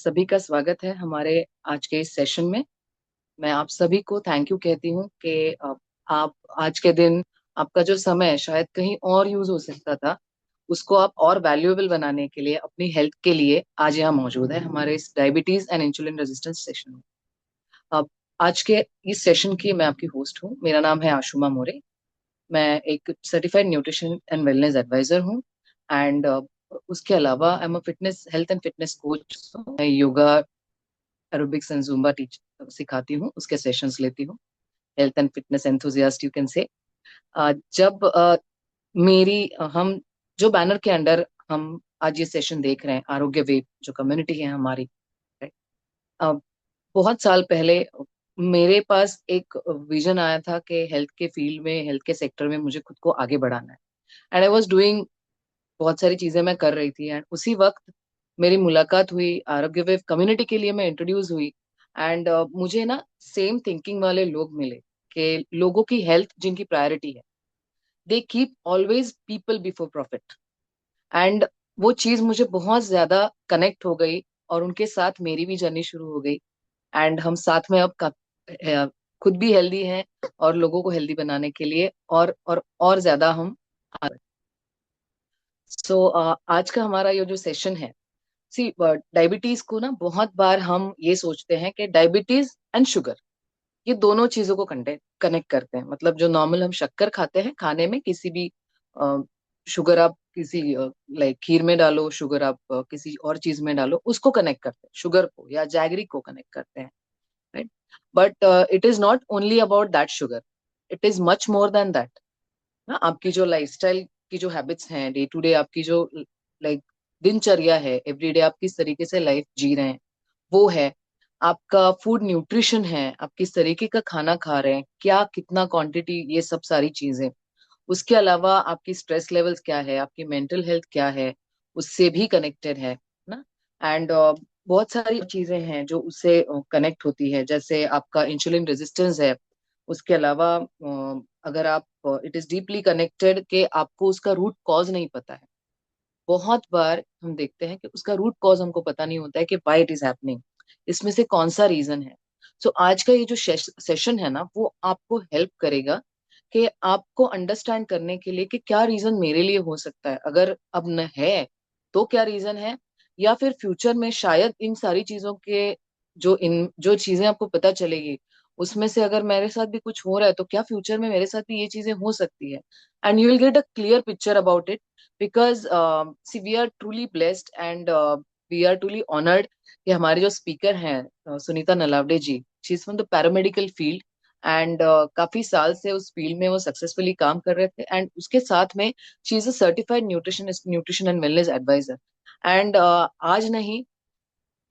सभी का स्वागत है हमारे आज के इस सेशन में। मैं आप सभी को थैंक यू कहती हूँ कि आप आज के दिन आपका जो समय शायद कहीं और यूज हो सकता था, उसको आप और वैल्यूएबल बनाने के लिए, अपनी हेल्थ के लिए आज यहाँ मौजूद है हमारे इस diabetes and insulin resistance session में। अब आज के इस सेशन की मैं आपकी होस्ट हूँ। मेरा नाम है आशुमा मोरे। मैं एक certified nutrition and wellness advisor हूँ। एंड उसके अलावा I am a fitness health and fitness coach. मैं yoga, aerobics and Zumba teach सिखाती हूँ, उसके सेशंस लेती हूँ। Health and fitness enthusiast you can say. जब मेरी हम जो बैनर के अंडर हम आज ये सेशन देख रहे हैं, आरोग्य वेब जो कम्युनिटी है हमारी, right? अ, बहुत साल पहले मेरे पास एक विजन आया था कि हेल्थ के फील्ड में, हेल्थ के सेक्टर में मुझे खुद को आगे बढ़ाना है। एंड आई वाज डूइंग, बहुत सारी चीजें मैं कर रही थी। एंड उसी वक्त मेरी मुलाकात हुई, आरोग्य वेव कम्युनिटी के लिए मैं इंट्रोड्यूस हुई। एंड मुझे ना सेम थिंकिंग वाले लोग मिले कि लोगों की हेल्थ जिनकी प्रायोरिटी है, they keep always people before profit. And वो चीज मुझे बहुत ज्यादा कनेक्ट हो गई, और उनके साथ मेरी भी जर्नी शुरू हो गई। एंड हम साथ में अब खुद भी हेल्दी हैं और लोगों को हेल्दी बनाने के लिए और ज्यादा हम। सो आज का हमारा ये जो सेशन है, सी डायबिटीज को ना बहुत बार हम ये सोचते हैं कि डायबिटीज एंड शुगर, ये दोनों चीजों को कनेक्ट करते हैं। मतलब जो नॉर्मल हम शक्कर खाते हैं खाने में, किसी भी शुगर आप किसी लाइक खीर में डालो, शुगर आप किसी और चीज में डालो, उसको कनेक्ट करते हैं, शुगर को या जैगरी को कनेक्ट करते हैं, right? But it is not only about that sugar, it is much more than that ना। आपकी जो लाइफस्टाइल की जो हैबिट्स हैं, डे टू डे आपकी जो लाइक दिनचर्या है, एवरीडे आप किस तरीके से लाइफ जी रहे हैं, वो है। आपका फूड न्यूट्रिशन है, आप किस तरीके का खाना खा रहे हैं, क्या कितना क्वांटिटी, ये सब सारी चीजें। उसके अलावा आपकी स्ट्रेस लेवल्स क्या है, आपकी मेंटल हेल्थ क्या है, उससे भी कनेक्टेड है ना। एंड बहुत सारी चीजें हैं जो उससे कनेक्ट होती है, जैसे आपका इंसुलिन रेजिस्टेंस है। उसके अलावा अगर आप, इट इज डीपली कनेक्टेड कि आपको उसका रूट कॉज नहीं पता है। बहुत बार हम देखते हैं कि उसका रूट कॉज हमको पता नहीं होता है कि व्हाई इट इज हैपनिंग, इसमें से कौन सा रीजन है। सो आज का ये जो सेशन है ना, वो आपको हेल्प करेगा कि आपको अंडरस्टैंड करने के लिए कि क्या रीजन मेरे लिए हो सकता है, अगर अब न है तो क्या रीजन है, या फिर फ्यूचर में शायद इन सारी चीजों के जो चीजें आपको पता चलेगी, उसमें से अगर मेरे साथ भी कुछ हो रहा है तो क्या फ्यूचर में मेरे साथ भी ये चीजें हो सकती है। And you will get a clear picture about it. Because see we are truly blessed and we are truly honoured कि हमारे जो स्पीकर हैं, Sunita Nalawade ji, she is from the paramedical field. And काफी साल से उस फील्ड में वो सक्सेसफुली काम कर रहे थे। एंड उसके साथ में she is a certified nutrition and wellness advisor. And आज नहीं,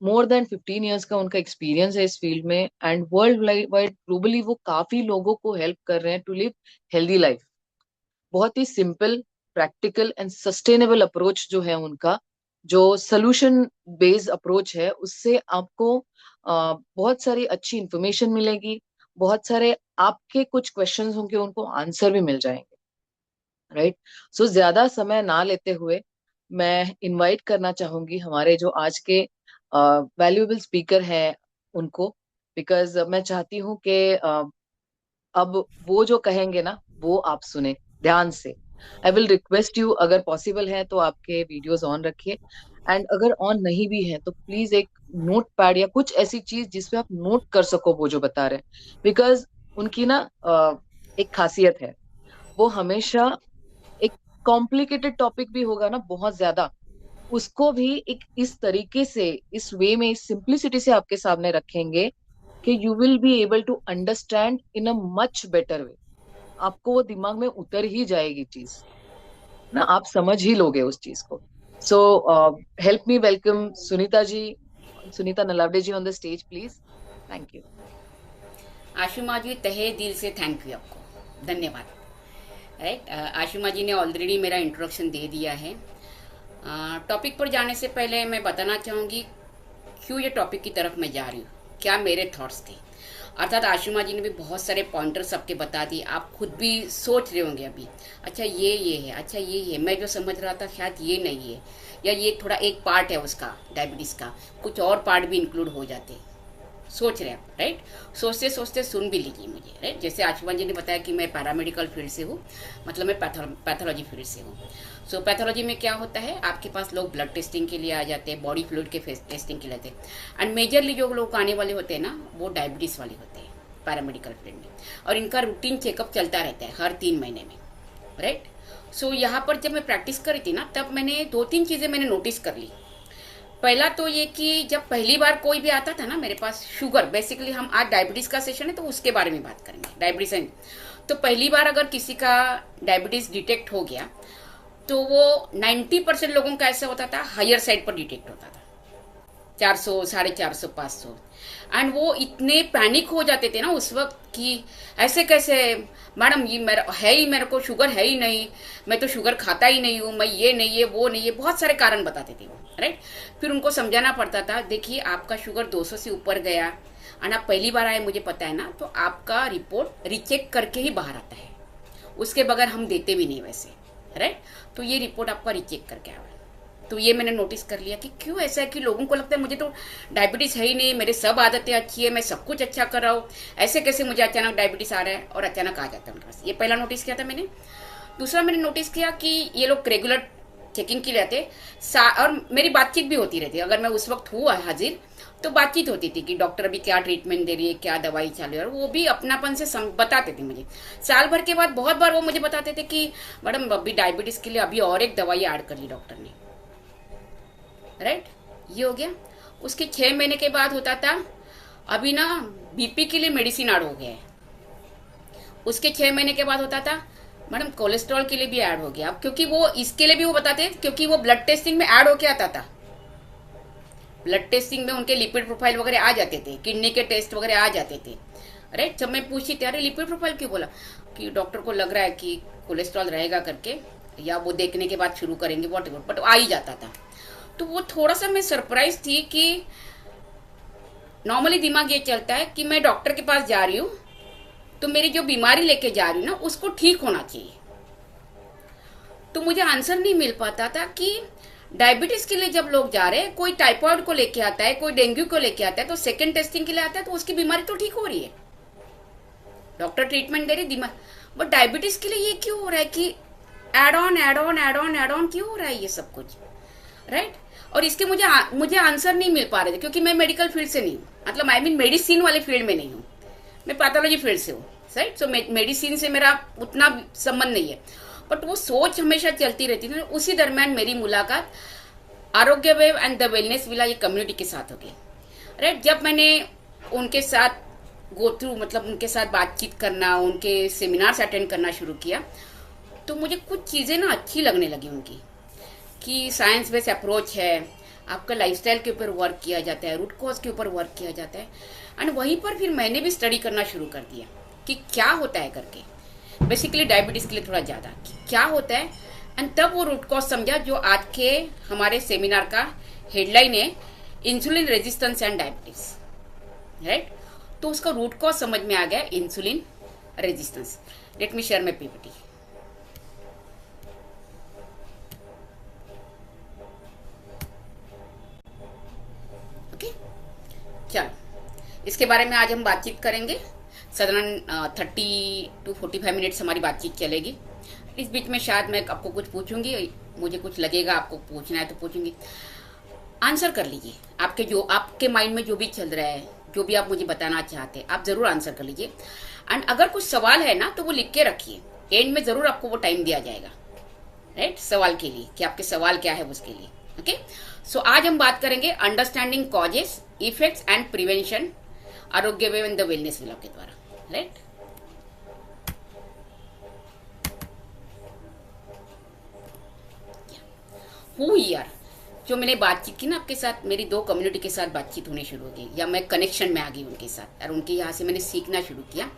मोर देन 15 ईयर्स का उनका एक्सपीरियंस है इस फील्ड में। एंड वर्ल्ड वाइड ग्लोबली वो काफी लोगों को हेल्प कर रहे हैं टू लिव हेल्दी लाइफ। बहुत ही simple, practical and sustainable approach जो है उनका, जो सोल्यूशन बेस्ड अप्रोच है, उससे आपको बहुत सारी अच्छी इंफॉर्मेशन मिलेगी। बहुत सारे आपके कुछ क्वेश्चंस होंगे, उनको आंसर भी मिल जाएंगे, राइट? सो ज्यादा समय ना लेते हुए मैं इनवाइट करना चाहूंगी हमारे जो आज के वैल्यूएबल स्पीकर हैं उनको। बिकॉज मैं चाहती हूँ कि अब वो जो कहेंगे ना, वो आप सुने ध्यान से। आई विल रिक्वेस्ट यू, अगर पॉसिबल है तो आपके वीडियोस ऑन रखिए। एंड अगर ऑन नहीं भी है तो प्लीज एक नोट पैड या कुछ ऐसी चीज जिसपे आप नोट कर सको वो जो बता रहे हैं। बिकॉज उनकी ना एक खासियत है, वो हमेशा एक कॉम्प्लिकेटेड टॉपिक भी होगा ना बहुत ज्यादा, उसको भी एक इस तरीके से, इस वे में, इस सिंप्लिसिटी से आपके सामने रखेंगे कि you will be able to understand in a much better way. आपको वो दिमाग में उतर ही जाएगी चीज ना, आप समझ ही लोगे उस चीज को। So help me welcome Sunita ji, Sunita Nalawade ji on the stage please. Thank you. Ashuma ji, तहे दिल से थैंक यू आपको, धन्यवाद। राइट, आशुमा जी ने ऑलरेडी मेरा इंट्रोडक्शन दे दिया है। टॉपिक पर जाने से पहले मैं बताना चाहूँगी क्यों ये टॉपिक की तरफ मैं जा रही हूँ, क्या मेरे थॉट्स थे। अर्थात आशिमा जी ने भी बहुत सारे पॉइंटर सबके बता दिए, आप खुद भी सोच रहे होंगे अभी, अच्छा ये है, अच्छा ये है, मैं जो समझ रहा था शायद ये नहीं है, या ये थोड़ा एक पार्ट है उसका डायबिटीज़ का, कुछ और पार्ट भी इंक्लूड हो जाते, सोच रहे हैं आप, राइट। सोचते सोचते सुन भी लीजिए मुझे, राइट। जैसे आशुमान जी ने बताया कि मैं पैरामेडिकल फील्ड से हूँ, मतलब मैं पैथोलॉजी फील्ड से हूँ। सो पैथोलॉजी में क्या होता है, आपके पास लोग ब्लड टेस्टिंग के लिए आ जाते हैं, बॉडी फ्लूइड के टेस्टिंग के लिए आते हैं, एंड मेजरली जो लोग आने वाले होते हैं ना, वो डायबिटीज़ वाले होते हैं पैरामेडिकल फील्ड में, और इनका रूटीन चेकअप चलता रहता है हर 3 महीने में, राइट। सो यहाँ पर जब मैं प्रैक्टिस करी थी ना, तब मैंने 2-3 चीज़ें मैंने नोटिस कर ली। पहला तो ये कि जब पहली बार कोई भी आता था ना मेरे पास, शुगर, बेसिकली हम आज डायबिटीज़ का सेशन है तो उसके बारे में बात करेंगे, डायबिटीज़। तो पहली बार अगर किसी का डायबिटीज़ डिटेक्ट हो गया तो वो 90% लोगों का ऐसा होता था, हायर साइड पर डिटेक्ट होता था, 400, 450, 500, एंड वो इतने पैनिक हो जाते थे ना उस वक्त कि ऐसे कैसे मैडम, ये मेरा है ही, मेरे को शुगर है ही नहीं, मैं तो शुगर खाता ही नहीं हूँ, मैं ये नहीं है वो नहीं है, बहुत सारे कारण बताते थे वो, राइट। फिर उनको समझाना पड़ता था, देखिए आपका शुगर 200 से ऊपर गया और आप पहली बार आए, मुझे पता है ना, तो आपका रिपोर्ट रीचेक करके ही बाहर आता है, उसके बगैर हम देते भी नहीं वैसे, राइट। तो ये रिपोर्ट आपका रीचेक करके आया। तो ये मैंने नोटिस कर लिया कि क्यों ऐसा है कि लोगों को लगता है मुझे तो डायबिटीज़ है ही नहीं, मेरे सब आदतें अच्छी है, मैं सब कुछ अच्छा कर रहा हूँ, ऐसे कैसे मुझे अचानक डायबिटीज़ आ रहा है, और अचानक आ जाता है उनके पास। ये पहला नोटिस किया था मैंने। दूसरा मैंने नोटिस किया कि ये लोग रेगुलर चेकिंग के लिए आते, और मेरी बातचीत भी होती रहती है, अगर मैं उस वक्त हुआ हाजिर तो बातचीत होती थी कि डॉक्टर अभी क्या ट्रीटमेंट दे रही है, क्या दवाई चालू है, और वो भी अपनापन से बताते थे मुझे। साल भर के बाद बहुत बार वो मुझे बताते थे कि मैडम अभी डायबिटीज़ के लिए अभी और एक दवाई ऐड कर ली डॉक्टर ने, राइट। ये हो गया। उसके 6 महीने के बाद होता था, अभी ना बीपी के लिए मेडिसिन ऐड हो गया है। उसके 6 महीने के बाद होता था, मैडम कोलेस्ट्रॉल के लिए भी ऐड हो गया। अब क्योंकि वो इसके लिए भी वो बताते, क्योंकि वो ब्लड टेस्टिंग में ऐड होके आता था, ब्लड टेस्टिंग में उनके लिपिड प्रोफाइल वगैरह आ जाते थे, किडनी के टेस्ट वगैरह आ जाते थे, राइट। जब मैं पूछी थी, अरे लिपिड प्रोफाइल क्यों बोला, कि डॉक्टर को लग रहा है कि कोलेस्ट्रॉल रहेगा करके, या वो देखने के बाद शुरू करेंगे, वॉट एवर, बट आ ही जाता था। तो वो थोड़ा सा मैं सरप्राइज थी कि नॉर्मली दिमाग ये चलता है कि मैं डॉक्टर के पास जा रही हूँ तो मेरी जो बीमारी लेके जा रही हूँ ना, उसको ठीक होना चाहिए। तो मुझे आंसर नहीं मिल पाता था कि डायबिटीज के लिए जब लोग जा रहे हैं, कोई टाइफॉइड को लेके आता है, कोई डेंगू को लेके आता है, तो सेकेंड टेस्टिंग के लिए आता है, तो उसकी बीमारी तो ठीक हो रही है, डॉक्टर ट्रीटमेंट दे रही बीमारी, बट डायबिटीज के लिए ये क्यों हो रहा है कि add on add on add on add on क्यों हो रहा है ये सब कुछ, राइट। और इसके मुझे आंसर नहीं मिल पा रहे थे, क्योंकि मैं मेडिकल फील्ड से नहीं हूँ, मतलब आई मीन मेडिसिन वाले फील्ड में नहीं हूँ, मैं पैथोलॉजी फील्ड से हूँ, राइट। सो मेडिसिन से मेरा उतना संबंध नहीं है, बट वो सोच हमेशा चलती रहती थी। उसी दरमियान मेरी मुलाकात आरोग्य wave and the wellness villa ये कम्युनिटी के साथ हो गई, राइट। जब मैंने उनके साथ गो थ्रू, मतलब उनके साथ बातचीत करना, उनके सेमिनार्स अटेंड करना शुरू किया, तो मुझे कुछ चीज़ें ना अच्छी लगने लगी उनकी, कि साइंस बेस्ड अप्रोच है, आपका लाइफस्टाइल के ऊपर वर्क किया जाता है, रूट कॉज के ऊपर वर्क किया जाता है। एंड वहीं पर फिर मैंने भी स्टडी करना शुरू कर दिया कि क्या होता है करके, बेसिकली डायबिटीज़ के लिए थोड़ा ज़्यादा कि क्या होता है, एंड तब वो रूट कॉज समझा, जो आज के हमारे सेमिनार का हेडलाइन है, insulin resistance and diabetes, right. तो उसका रूट कॉज समझ में आ गया, insulin resistance. Let me share my PPT. चलो, इसके बारे में आज हम बातचीत करेंगे। साधारण 30 to 45 मिनट्स हमारी बातचीत चलेगी। इस बीच में शायद मैं आपको कुछ पूछूंगी, मुझे कुछ लगेगा आपको पूछना है तो पूछूंगी, आंसर कर लीजिए। आपके माइंड में जो भी चल रहा है, जो भी आप मुझे बताना चाहते हैं, आप जरूर आंसर कर लीजिए। एंड अगर कुछ सवाल है ना, तो वो लिख के रखिए, एंड में जरूर आपको वो टाइम दिया जाएगा, राइट, सवाल के लिए, कि आपके सवाल क्या है उसके लिए। ओके, सो आज हम बात करेंगे understanding causes, effects and prevention, Arogya wave and the wellness villa के द्वारा, राइट। हूँ यार, जो मैंने बातचीत की ना आपके साथ, मेरी 2 कम्युनिटी के साथ बातचीत होने शुरू हो गई, या मैं कनेक्शन में आ गई उनके साथ, और उनके यहाँ से मैंने सीखना शुरू किया।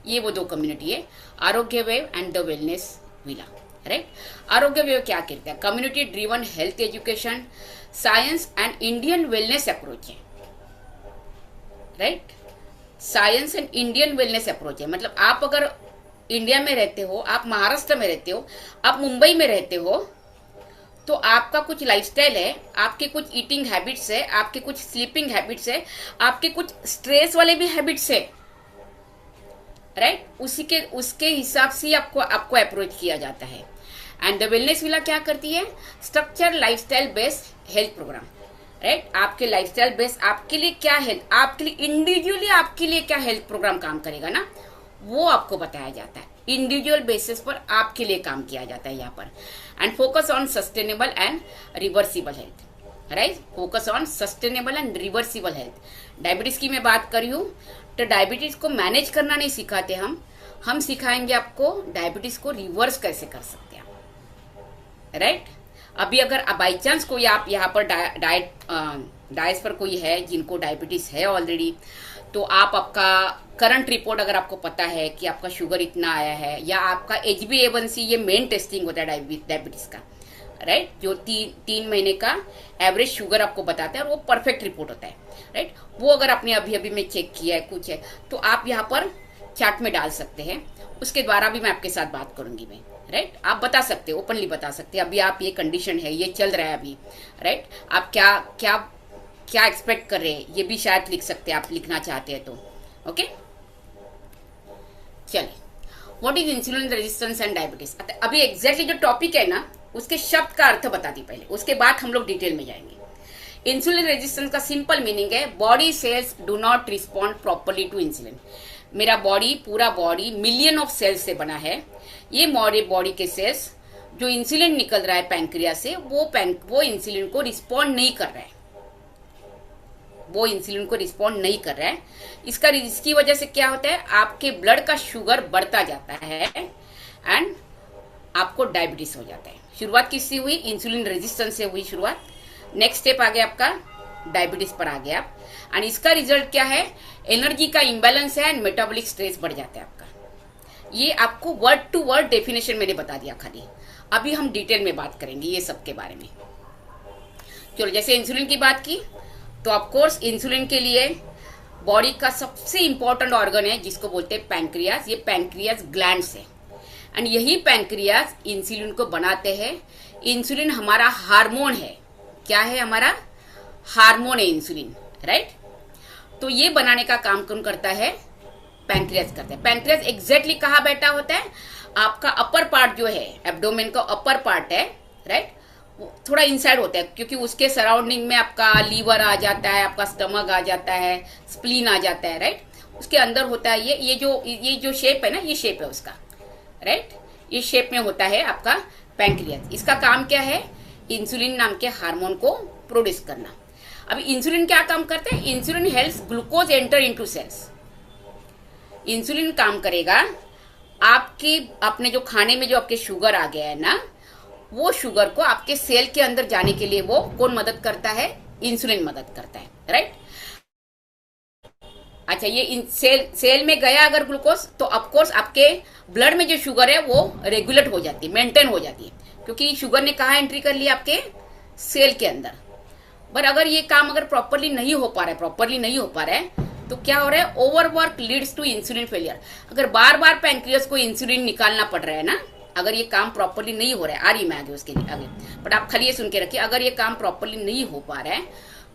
ये वो 2 कम्युनिटी है, Arogya wave and the wellness villa, right. Arogya wave क्या कहते हैं, community driven health education, science and Indian wellness approach है, right. Science and Indian wellness approach है। मतलब आप अगर इंडिया में रहते हो, आप महाराष्ट्र में रहते हो, आप मुंबई में रहते हो, तो आपका कुछ लाइफस्टाइल है, आपके कुछ ईटिंग हैबिट्स है, आपके कुछ स्लीपिंग हैबिट्स है, आपके कुछ स्ट्रेस वाले भी हैबिट्स है, राइट? उसी के उसके हिसाब से आपको आपको अप्रोच किया जाता है। एंड द वेलनेस विला क्या करती है? Structure lifestyle based health program, right? आपके लाइफस्टाइल बेस्ड आपके लिए क्या हेल्थ, आपके लिए इंडिविजुअली आपके लिए क्या हेल्थ प्रोग्राम काम करेगा ना, वो आपको बताया जाता है। इंडिविजुअल बेसिस पर आपके लिए काम किया जाता है यहाँ पर। And focus on sustainable and reversible health, right? Focus on sustainable and reversible health. Diabetes की मैं बात कर रही हूँ, तो डायबिटीज को मैनेज करना नहीं सिखाते हम सिखाएंगे आपको डायबिटीज को रिवर्स कैसे कर सकते हैं, राइट? अभी अगर बाई चांस कोई आप यहाँ पर डाइस पर कोई है जिनको डायबिटीज है ऑलरेडी, तो आप आपका करंट रिपोर्ट अगर आपको पता है कि आपका शुगर इतना आया है, या आपका HbA1c, ये मेन टेस्टिंग होता है डायबिटीज का, राइट? जो 3 महीने का एवरेज शुगर आपको बताता है, और वो परफेक्ट रिपोर्ट होता है, राइट? वो अगर आपने अभी अभी में चेक किया है कुछ है, तो आप यहाँ पर चार्ट में डाल सकते हैं। उसके द्वारा भी मैं आपके साथ बात करूंगी मैं, राइट? आप बता सकते हो, ओपनली बता सकते हैं, अभी आप ये कंडीशन है, ये चल रहा है अभी, राइट? आप क्या क्या क्या एक्सपेक्ट कर रहे हैं, ये भी शायद लिख सकते हैं, आप लिखना चाहते हैं तो। ओके, चलिए, what is insulin resistance and diabetes. अभी एग्जैक्टली जो टॉपिक है ना, उसके शब्द का अर्थ बता दी पहले, उसके बाद हम लोग डिटेल में जाएंगे। इंसुलिन रेजिस्टेंस का सिंपल मीनिंग है body cells do not respond properly to insulin. मेरा बॉडी, पूरा बॉडी मिलियन ऑफ सेल्स से बना है। ये बॉडी के सेल्स जो इंसुलिन निकल रहा है पैंक्रिया से, वो इंसुलिन को रिस्पॉन्ड नहीं कर रहा है, वो इंसुलिन को रिस्पॉन्ड नहीं कर रहा है। इसकी वजह से क्या होता है, आपके ब्लड का शुगर बढ़ता जाता है एंड आपको डायबिटीज हो जाता है। शुरुआत किससे हुई? इंसुलिन रेजिस्टेंस से हुई शुरुआत। नेक्स्ट स्टेप आ गया आपका डायबिटीज पर आ गया आप, एंड इसका रिजल्ट क्या है? एनर्जी का इम्बैलेंस है एंड मेटाबॉलिक स्ट्रेस बढ़ जाता है आपका। ये आपको वर्ड टू वर्ड डेफिनेशन मैंने बता दिया खाली। अभी हम डिटेल में बात करेंगे ये सब के बारे में। चलो, जैसे इंसुलिन की बात की, तो ऑफकोर्स इंसुलिन के लिए बॉडी का सबसे इंपॉर्टेंट ऑर्गन है जिसको बोलते हैं पैंक्रियाज। ये पैंक्रियाज ग्लैंड्स है, एंड यही पैंक्रियाज इंसुलिन को बनाते हैं। इंसुलिन हमारा हार्मोन है। क्या है? हमारा हार्मोन है इंसुलिन, राइट? तो ये बनाने का काम कौन करता है? पैंक्रियाज करता है। पैंक्रियाज एग्जैक्टली कहाँ बैठा होता है? आपका अपर पार्ट जो है, एब्डोमेन का अपर पार्ट है, राइट? थोड़ा इनसाइड होता है, क्योंकि उसके सराउंडिंग में आपका लीवर आ जाता है, आपका स्टमक आ जाता है, स्प्लीन आ जाता है, राइट? उसके अंदर होता है ये जो शेप है ना, ये शेप है उसका, राइट? ये शेप में होता है आपका पैंक्रियाज। इसका काम क्या है? इंसुलिन नाम के हार्मोन को प्रोड्यूस करना। अभी इंसुलिन क्या काम करता है? Insulin helps glucose enter into cells. Insulin काम करेगा अपने जो खाने में जो आपके शुगर आ गया है ना, वो शुगर को आपके सेल के अंदर जाने के लिए वो कौन मदद करता है? इंसुलिन मदद करता है, राइट? अच्छा, ये सेल में गया अगर ग्लूकोज, तो ऑफकोर्स आपके ब्लड में जो शुगर है वो रेगुलेट हो जाती है, मेंटेन हो जाती है, क्योंकि शुगर ने कहा एंट्री कर लिया? आपके सेल के अंदर। पर अगर ये काम अगर प्रॉपरली नहीं हो पा रहा है, तो क्या हो रहा है? Overwork leads to insulin failure. अगर बार बार पैंक्रियास को इंसुलिन निकालना पड़ रहा है ना, अगर ये काम प्रॉपरली नहीं हो रहा है, आ रही मैं आगे उसके आगे, बट आप खाली ये सुन के रखिए, अगर ये काम प्रॉपरली नहीं हो पा रहा है,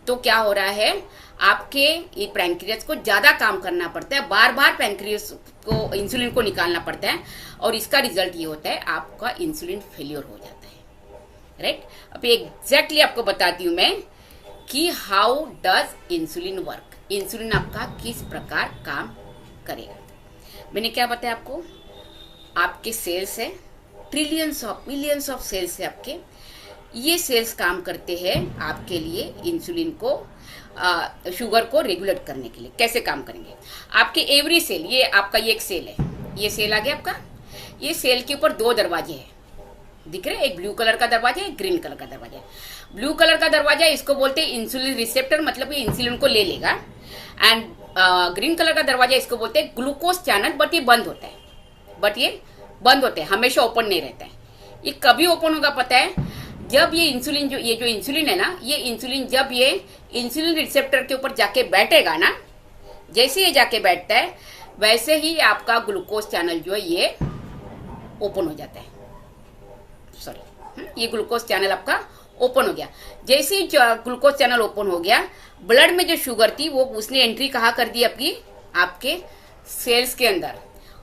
तो क्या हो रहा है? आपके ये पैंक्रियास को ज्यादा काम करना पड़ता है, बार बार पैंक्रियास को इंसुलिन को निकालना पड़ता है, और इसका रिजल्ट ये होता है आपका इंसुलिन फेलियर हो जाता है, राइट? अब एग्जैक्टली आपको बताती हूं मैं कि how does insulin work. Insulin आपका किस प्रकार काम करेगा। मैंने क्या बताया आपको? आपके सेल्स है, trillions of millions of cells है आपके। ये सेल्स काम करते हैं आपके लिए इंसुलिन को, शुगर को रेगुलेट करने के लिए। कैसे काम करेंगे? आपके एवरी सेल, ये आपका ये एक सेल है, ये सेल आ गया आपका। ये सेल के ऊपर 2 दरवाजे हैं, दिख रहे हैं? एक ब्लू कलर का दरवाजा है, एक ग्रीन कलर का दरवाजा है। ब्लू कलर का दरवाजा इसको बोलते हैं इंसुलिन रिसेप्टर, मतलब ये इंसुलिन को ले लेगा। एंड ग्रीन कलर का दरवाजा इसको बोलते हैं ग्लूकोज चैनल, बट ये बंद होता है, हमेशा ओपन नहीं रहता है। ये कभी ओपन होगा पता है? जब ये जो इंसुलिन है ना, ये इंसुलिन जब ये इंसुलिन रिसेप्टर के ऊपर जाके बैठेगा ना, जैसे ये जाके बैठता है वैसे ही आपका ग्लूकोज चैनल जो है ये ओपन हो जाता है। सॉरी, ये ग्लूकोज चैनल आपका ओपन हो गया। जैसे ही ग्लूकोज चैनल ओपन हो गया, ब्लड में जो शुगर थी वो उसने एंट्री कहाँ कर दी आपकी, आपके सेल्स के अंदर।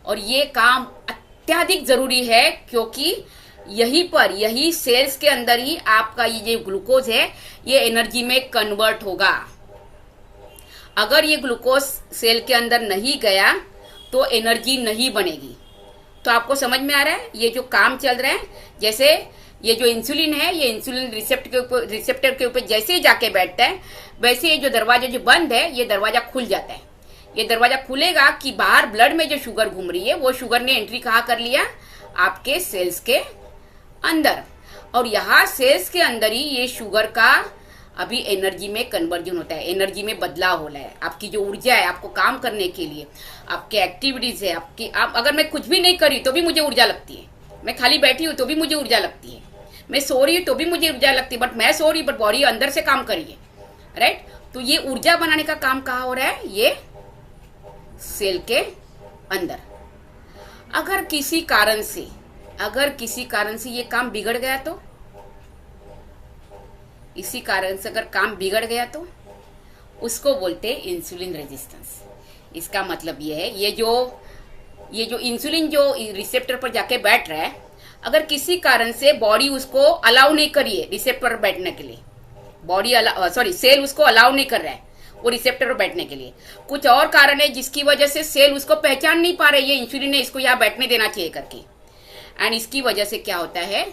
और ये काम अत्यधिक जरूरी है क्योंकि यही सेल्स के अंदर ही आपका ये जो ग्लूकोज है ये एनर्जी में कन्वर्ट होगा। अगर ये ग्लूकोज सेल के अंदर नहीं गया तो एनर्जी नहीं बनेगी। तो आपको समझ में आ रहा है ये जो काम चल रहा है। जैसे ये जो इंसुलिन है, ये इंसुलिन रिसेप्टर के ऊपर जैसे ही जाके बैठता है वैसे ये जो दरवाजा जो बंद है ये दरवाजा खुल जाता है। ये दरवाजा खुलेगा कि बाहर ब्लड में जो शुगर घूम रही है वो शुगर ने एंट्री कहाँ कर लिया, आपके सेल्स के अंदर। और यहाँ सेल्स के अंदर ही ये शुगर का अभी एनर्जी में कन्वर्जन होता है, एनर्जी में बदलाव हो रहा है। आपकी जो ऊर्जा है आपको काम करने के लिए, आपके एक्टिविटीज है आपकी, आप अगर मैं कुछ भी नहीं करी तो भी मुझे ऊर्जा लगती है, मैं खाली बैठी हूँ तो भी मुझे ऊर्जा लगती है, मैं सो रही हूँ तो भी मुझे ऊर्जा लगती है, बट मैं सो रही बट बॉडी अंदर से काम करी है, राइट। तो ये ऊर्जा बनाने का काम कहाँ हो रहा है, ये सेल के अंदर। अगर किसी कारण से ये काम बिगड़ गया तो, इसी कारण से अगर काम बिगड़ गया तो उसको बोलते हैं इंसुलिन रेजिस्टेंस। इसका मतलब ये है ये जो इंसुलिन जो रिसेप्टर पर जाके बैठ रहा है, अगर किसी कारण से बॉडी उसको अलाउ नहीं करी है रिसेप्टर पर बैठने के लिए, सेल उसको अलाउ नहीं कर रहा है वो रिसेप्टर पर बैठने के लिए, कुछ और कारण है जिसकी वजह से सेल उसको पहचान नहीं पा रहे ये इंसुलिन ने इसको यहाँ बैठने देना चाहिए करके। एंड इसकी वजह से क्या होता है,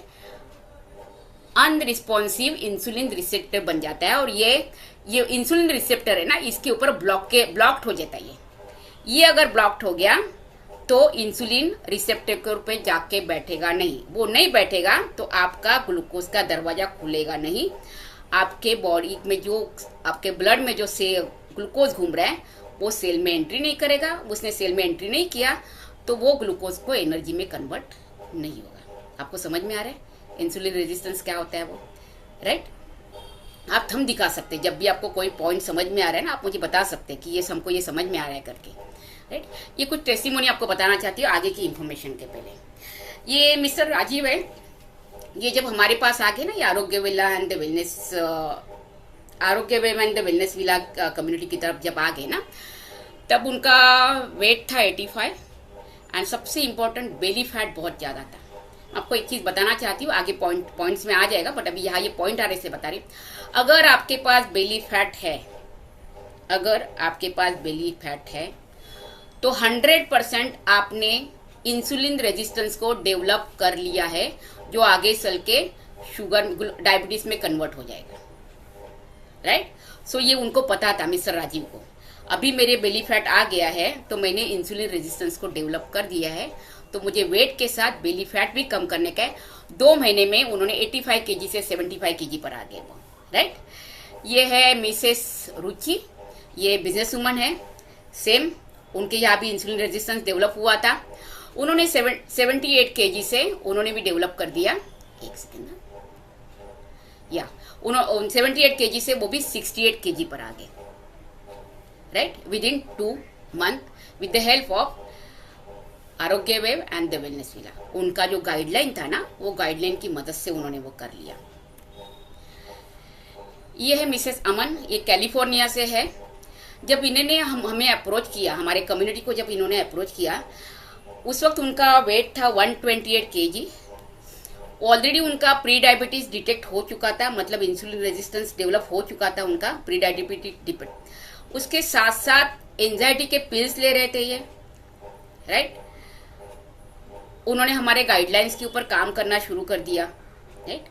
अनरिस्पॉन्सिव इंसुलिन रिसेप्टर बन जाता है। और ये इंसुलिन रिसेप्टर है ना, इसके ऊपर ब्लॉक्ड हो जाता है। ये अगर ब्लॉक्ड हो गया तो इंसुलिन रिसेप्टर के ऊपर जाके बैठेगा नहीं, वो नहीं बैठेगा तो आपका ग्लूकोज का दरवाजा खुलेगा नहीं। आपके बॉडी में जो आपके ब्लड में जो ग्लूकोज घूम रहा है वो सेल में एंट्री नहीं करेगा, उसने सेल में एंट्री नहीं किया तो वो ग्लूकोज को एनर्जी में कन्वर्ट नहीं होगा। आपको समझ में आ रहा है इंसुलिन रेजिस्टेंस क्या होता है वो, राइट। आप थंब दिखा सकते हैं जब भी आपको कोई पॉइंट समझ में आ रहा है ना, आप मुझे बता सकते हैं कि ये हमको ये समझ में आ रहा है करके, राइट। ये कुछ टेस्टिमोनी आपको बताना चाहती हूँ आगे की इंफॉर्मेशन के पहले। ये मिस्टर राजीव है, ये जब हमारे पास आ गए ना ये आरोग्य villa and the wellness villa community की तरफ जब आ गए ना, तब उनका वेट था 85 एंड सबसे इम्पोर्टेंट बेली फैट बहुत ज़्यादा था। आपको एक चीज़ बताना चाहती हूँ, आगे पॉइंट्स में आ जाएगा, बट अभी यहाँ ये पॉइंट आ रहे से बता रही। अगर आपके पास बेली फैट है तो 100% आपने इंसुलिन रेजिस्टेंस को डेवलप कर लिया है, जो आगे चल के डायबिटीज में कन्वर्ट हो जाएगा, राइट। सो ये उनको पता था मिस्टर राजीव को, अभी मेरे बेली फैट आ गया है तो मैंने इंसुलिन रेजिस्टेंस को डेवलप कर दिया है, तो मुझे वेट के साथ बेली फैट भी कम करने का है। 2 महीने में उन्होंने 85 केजी से 75 केजी पर आ गए वो, राइट। ये है मिसेस रुचि, ये बिजनेस वुमन है, सेम उनके यहाँ भी इंसुलिन रेजिस्टेंस डेवलप हुआ था। उन्होंने 78 केजी से उन्होंने भी डेवलप कर दिया, एक सेकेंड, या 78 केजी से वो भी 68 केजी पर आ गए, right, within 2 month with the help of Arogya wave and the wellness villa. उनका जो गाइडलाइन था ना, वो गाइडलाइन की मदद से उन्होंने वो कर लिया। ये है मिसेस अमन, ये कैलिफोर्निया से है। जब इन्होंने हमें अप्रोच किया, हमारे कम्युनिटी को जब इन्होंने अप्रोच किया, उस वक्त उनका वेट था 128 केजी। ऑलरेडी उनका प्री डायबिटीज डिटेक्ट हो चुका था, मतलब इंसुलिन रेजिस्टेंस डेवलप हो चुका था उनका प्री डायबिटीज। उसके साथ साथ एंजाइटी के पिल्स ले रहे थे ये, राइट। उन्होंने हमारे गाइडलाइंस के ऊपर काम करना शुरू कर दिया, राइट।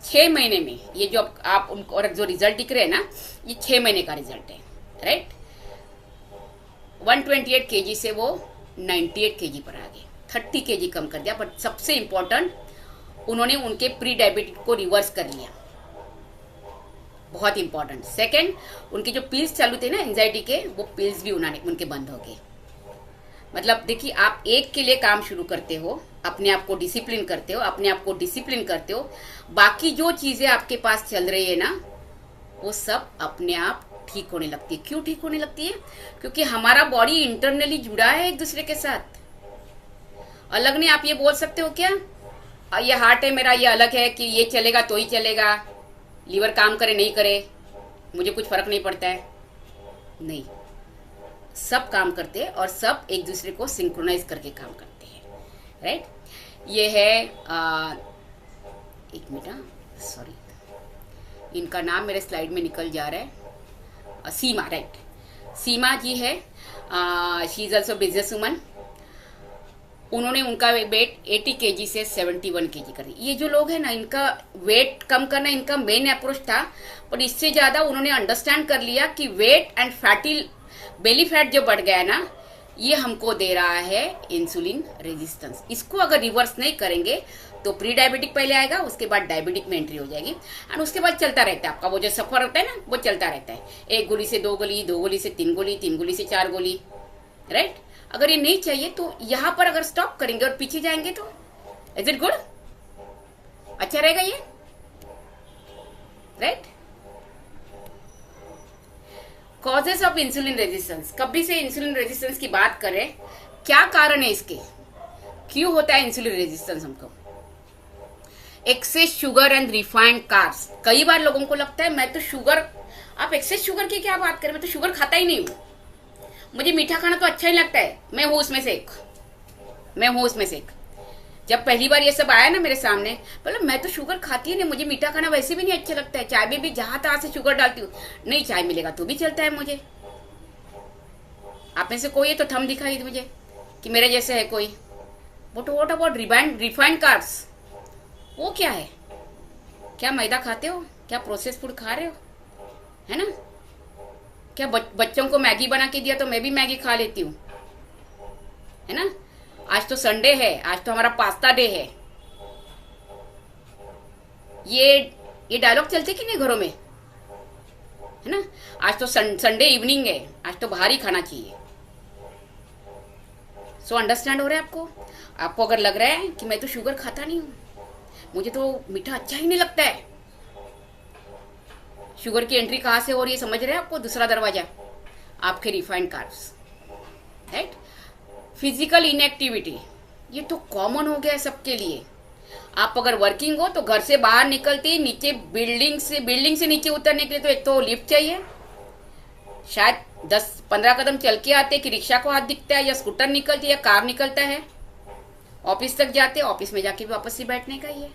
6 महीने में ये जो आप उनको और जो रिजल्ट दिख रहे हैं ना, ये 6 महीने का रिजल्ट है, राइट। 128 केजी से वो 98 केजी पर आ गए, 30 केजी कम कर दिया। बट सबसे इंपॉर्टेंट, उन्होंने उनके प्री डायबिटीज को रिवर्स कर लिया, बहुत इंपॉर्टेंट। सेकंड, उनके जो पिल्स चालू थे ना एंजाइटी के, वो पिल्स भी उनके बंद हो गए। मतलब देखिए, आप एक के लिए काम शुरू करते हो, अपने आप को डिसिप्लिन करते हो, बाकी जो चीजें आपके पास चल रही है ना, वो सब अपने आप ठीक होने लगती है। क्यों ठीक होने लगती है? क्योंकि हमारा बॉडी इंटरनली जुड़ा है एक दूसरे के साथ। अलग नहीं। आप ये बोल सकते हो क्या, ये हार्ट है मेरा, ये अलग है कि ये चलेगा तो ही चलेगा, लीवर काम करे नहीं करे मुझे कुछ फर्क नहीं पड़ता है? नहीं, सब काम करते हैं और सब एक दूसरे को सिंक्रोनाइज करके काम करते हैं। राइट? ये है एक मिनट, सॉरी, इनका नाम मेरे स्लाइड में निकल जा रहा है। सीमा, राइट, सीमा जी है। She is also business woman. उन्होंने उनका वेट 80 केजी से 71 केजी कर दिया। ये जो लोग हैं ना, इनका वेट कम करना इनका मेन अप्रोच था, पर इससे ज्यादा उन्होंने अंडरस्टैंड कर लिया कि weight and fatty belly fat जो बढ़ गया है ना, ये हमको दे रहा है इंसुलिन रेजिस्टेंस। इसको अगर रिवर्स नहीं करेंगे तो प्री डायबिटिक पहले आएगा, उसके बाद डायबिटिक में एंट्री हो जाएगी, एंड उसके बाद चलता रहता है आपका वो जो सफर होता है ना, वो चलता रहता है। एक गोली से 2 गोली, 2 गोली से 3 गोली, 3 गोली से 4 गोली। राइट? अगर ये नहीं चाहिए तो यहां पर अगर स्टॉप करेंगे और पीछे जाएंगे तो इज इट गुड? अच्छा रहेगा ये? Right? Causes of insulin resistance. कभी से इंसुलिन रेजिस्टेंस की बात करें, क्या कारण है इसके, क्यों होता है इंसुलिन रेजिस्टेंस हमको? Excess sugar and refined carbs. कई बार लोगों को लगता है मैं तो शुगर, आप एक्सेस शुगर की क्या बात करें, मैं तो शुगर खाता ही नहीं हूं, मुझे मीठा खाना तो अच्छा ही लगता है, मैं हूं उसमें से एक। जब पहली बार ये सब आया ना मेरे सामने, बोला मैं तो शुगर खाती ही नहीं, मुझे मीठा खाना वैसे भी नहीं अच्छा लगता है, चाय में भी जहां तहां से शुगर डालती हूँ, नहीं चाय मिलेगा तो भी चलता है मुझे। आप में से कोई है तो थंब दिखाई मुझे कि मेरे जैसे है कोई। But what about refined carbs? वो क्या है? क्या मैदा खाते हो? क्या प्रोसेस फूड खा रहे हो? है ना? क्या बच्चों को मैगी बना के दिया तो मैं भी मैगी खा लेती हूँ, है ना? आज तो संडे है, आज तो हमारा पास्ता डे है। ये डायलॉग चलते कि नहीं घरों में, है ना? आज तो संडे इवनिंग है, आज तो बाहर ही खाना चाहिए। सो अंडरस्टैंड हो रहा है आपको? आपको अगर लग रहा है कि मैं तो शुगर खाता नहीं हूं, मुझे तो मीठा अच्छा ही नहीं लगता है, शुगर की एंट्री कहां से हो रही है समझ रहे हैं आपको? दूसरा दरवाजा आपके refined carbs. Right? Physical inactivity, ये तो कॉमन हो गया है सबके लिए। आप अगर वर्किंग हो तो घर से बाहर निकलते ही नीचे बिल्डिंग से नीचे उतरने के लिए तो एक तो लिफ्ट चाहिए, शायद 10-15 कदम चल के आते कि रिक्शा को हाथ दिखता है, या स्कूटर निकलती है, या कार निकलता है। ऑफिस तक जाते, ऑफिस में जाके भी वापस से बैठने का ही है।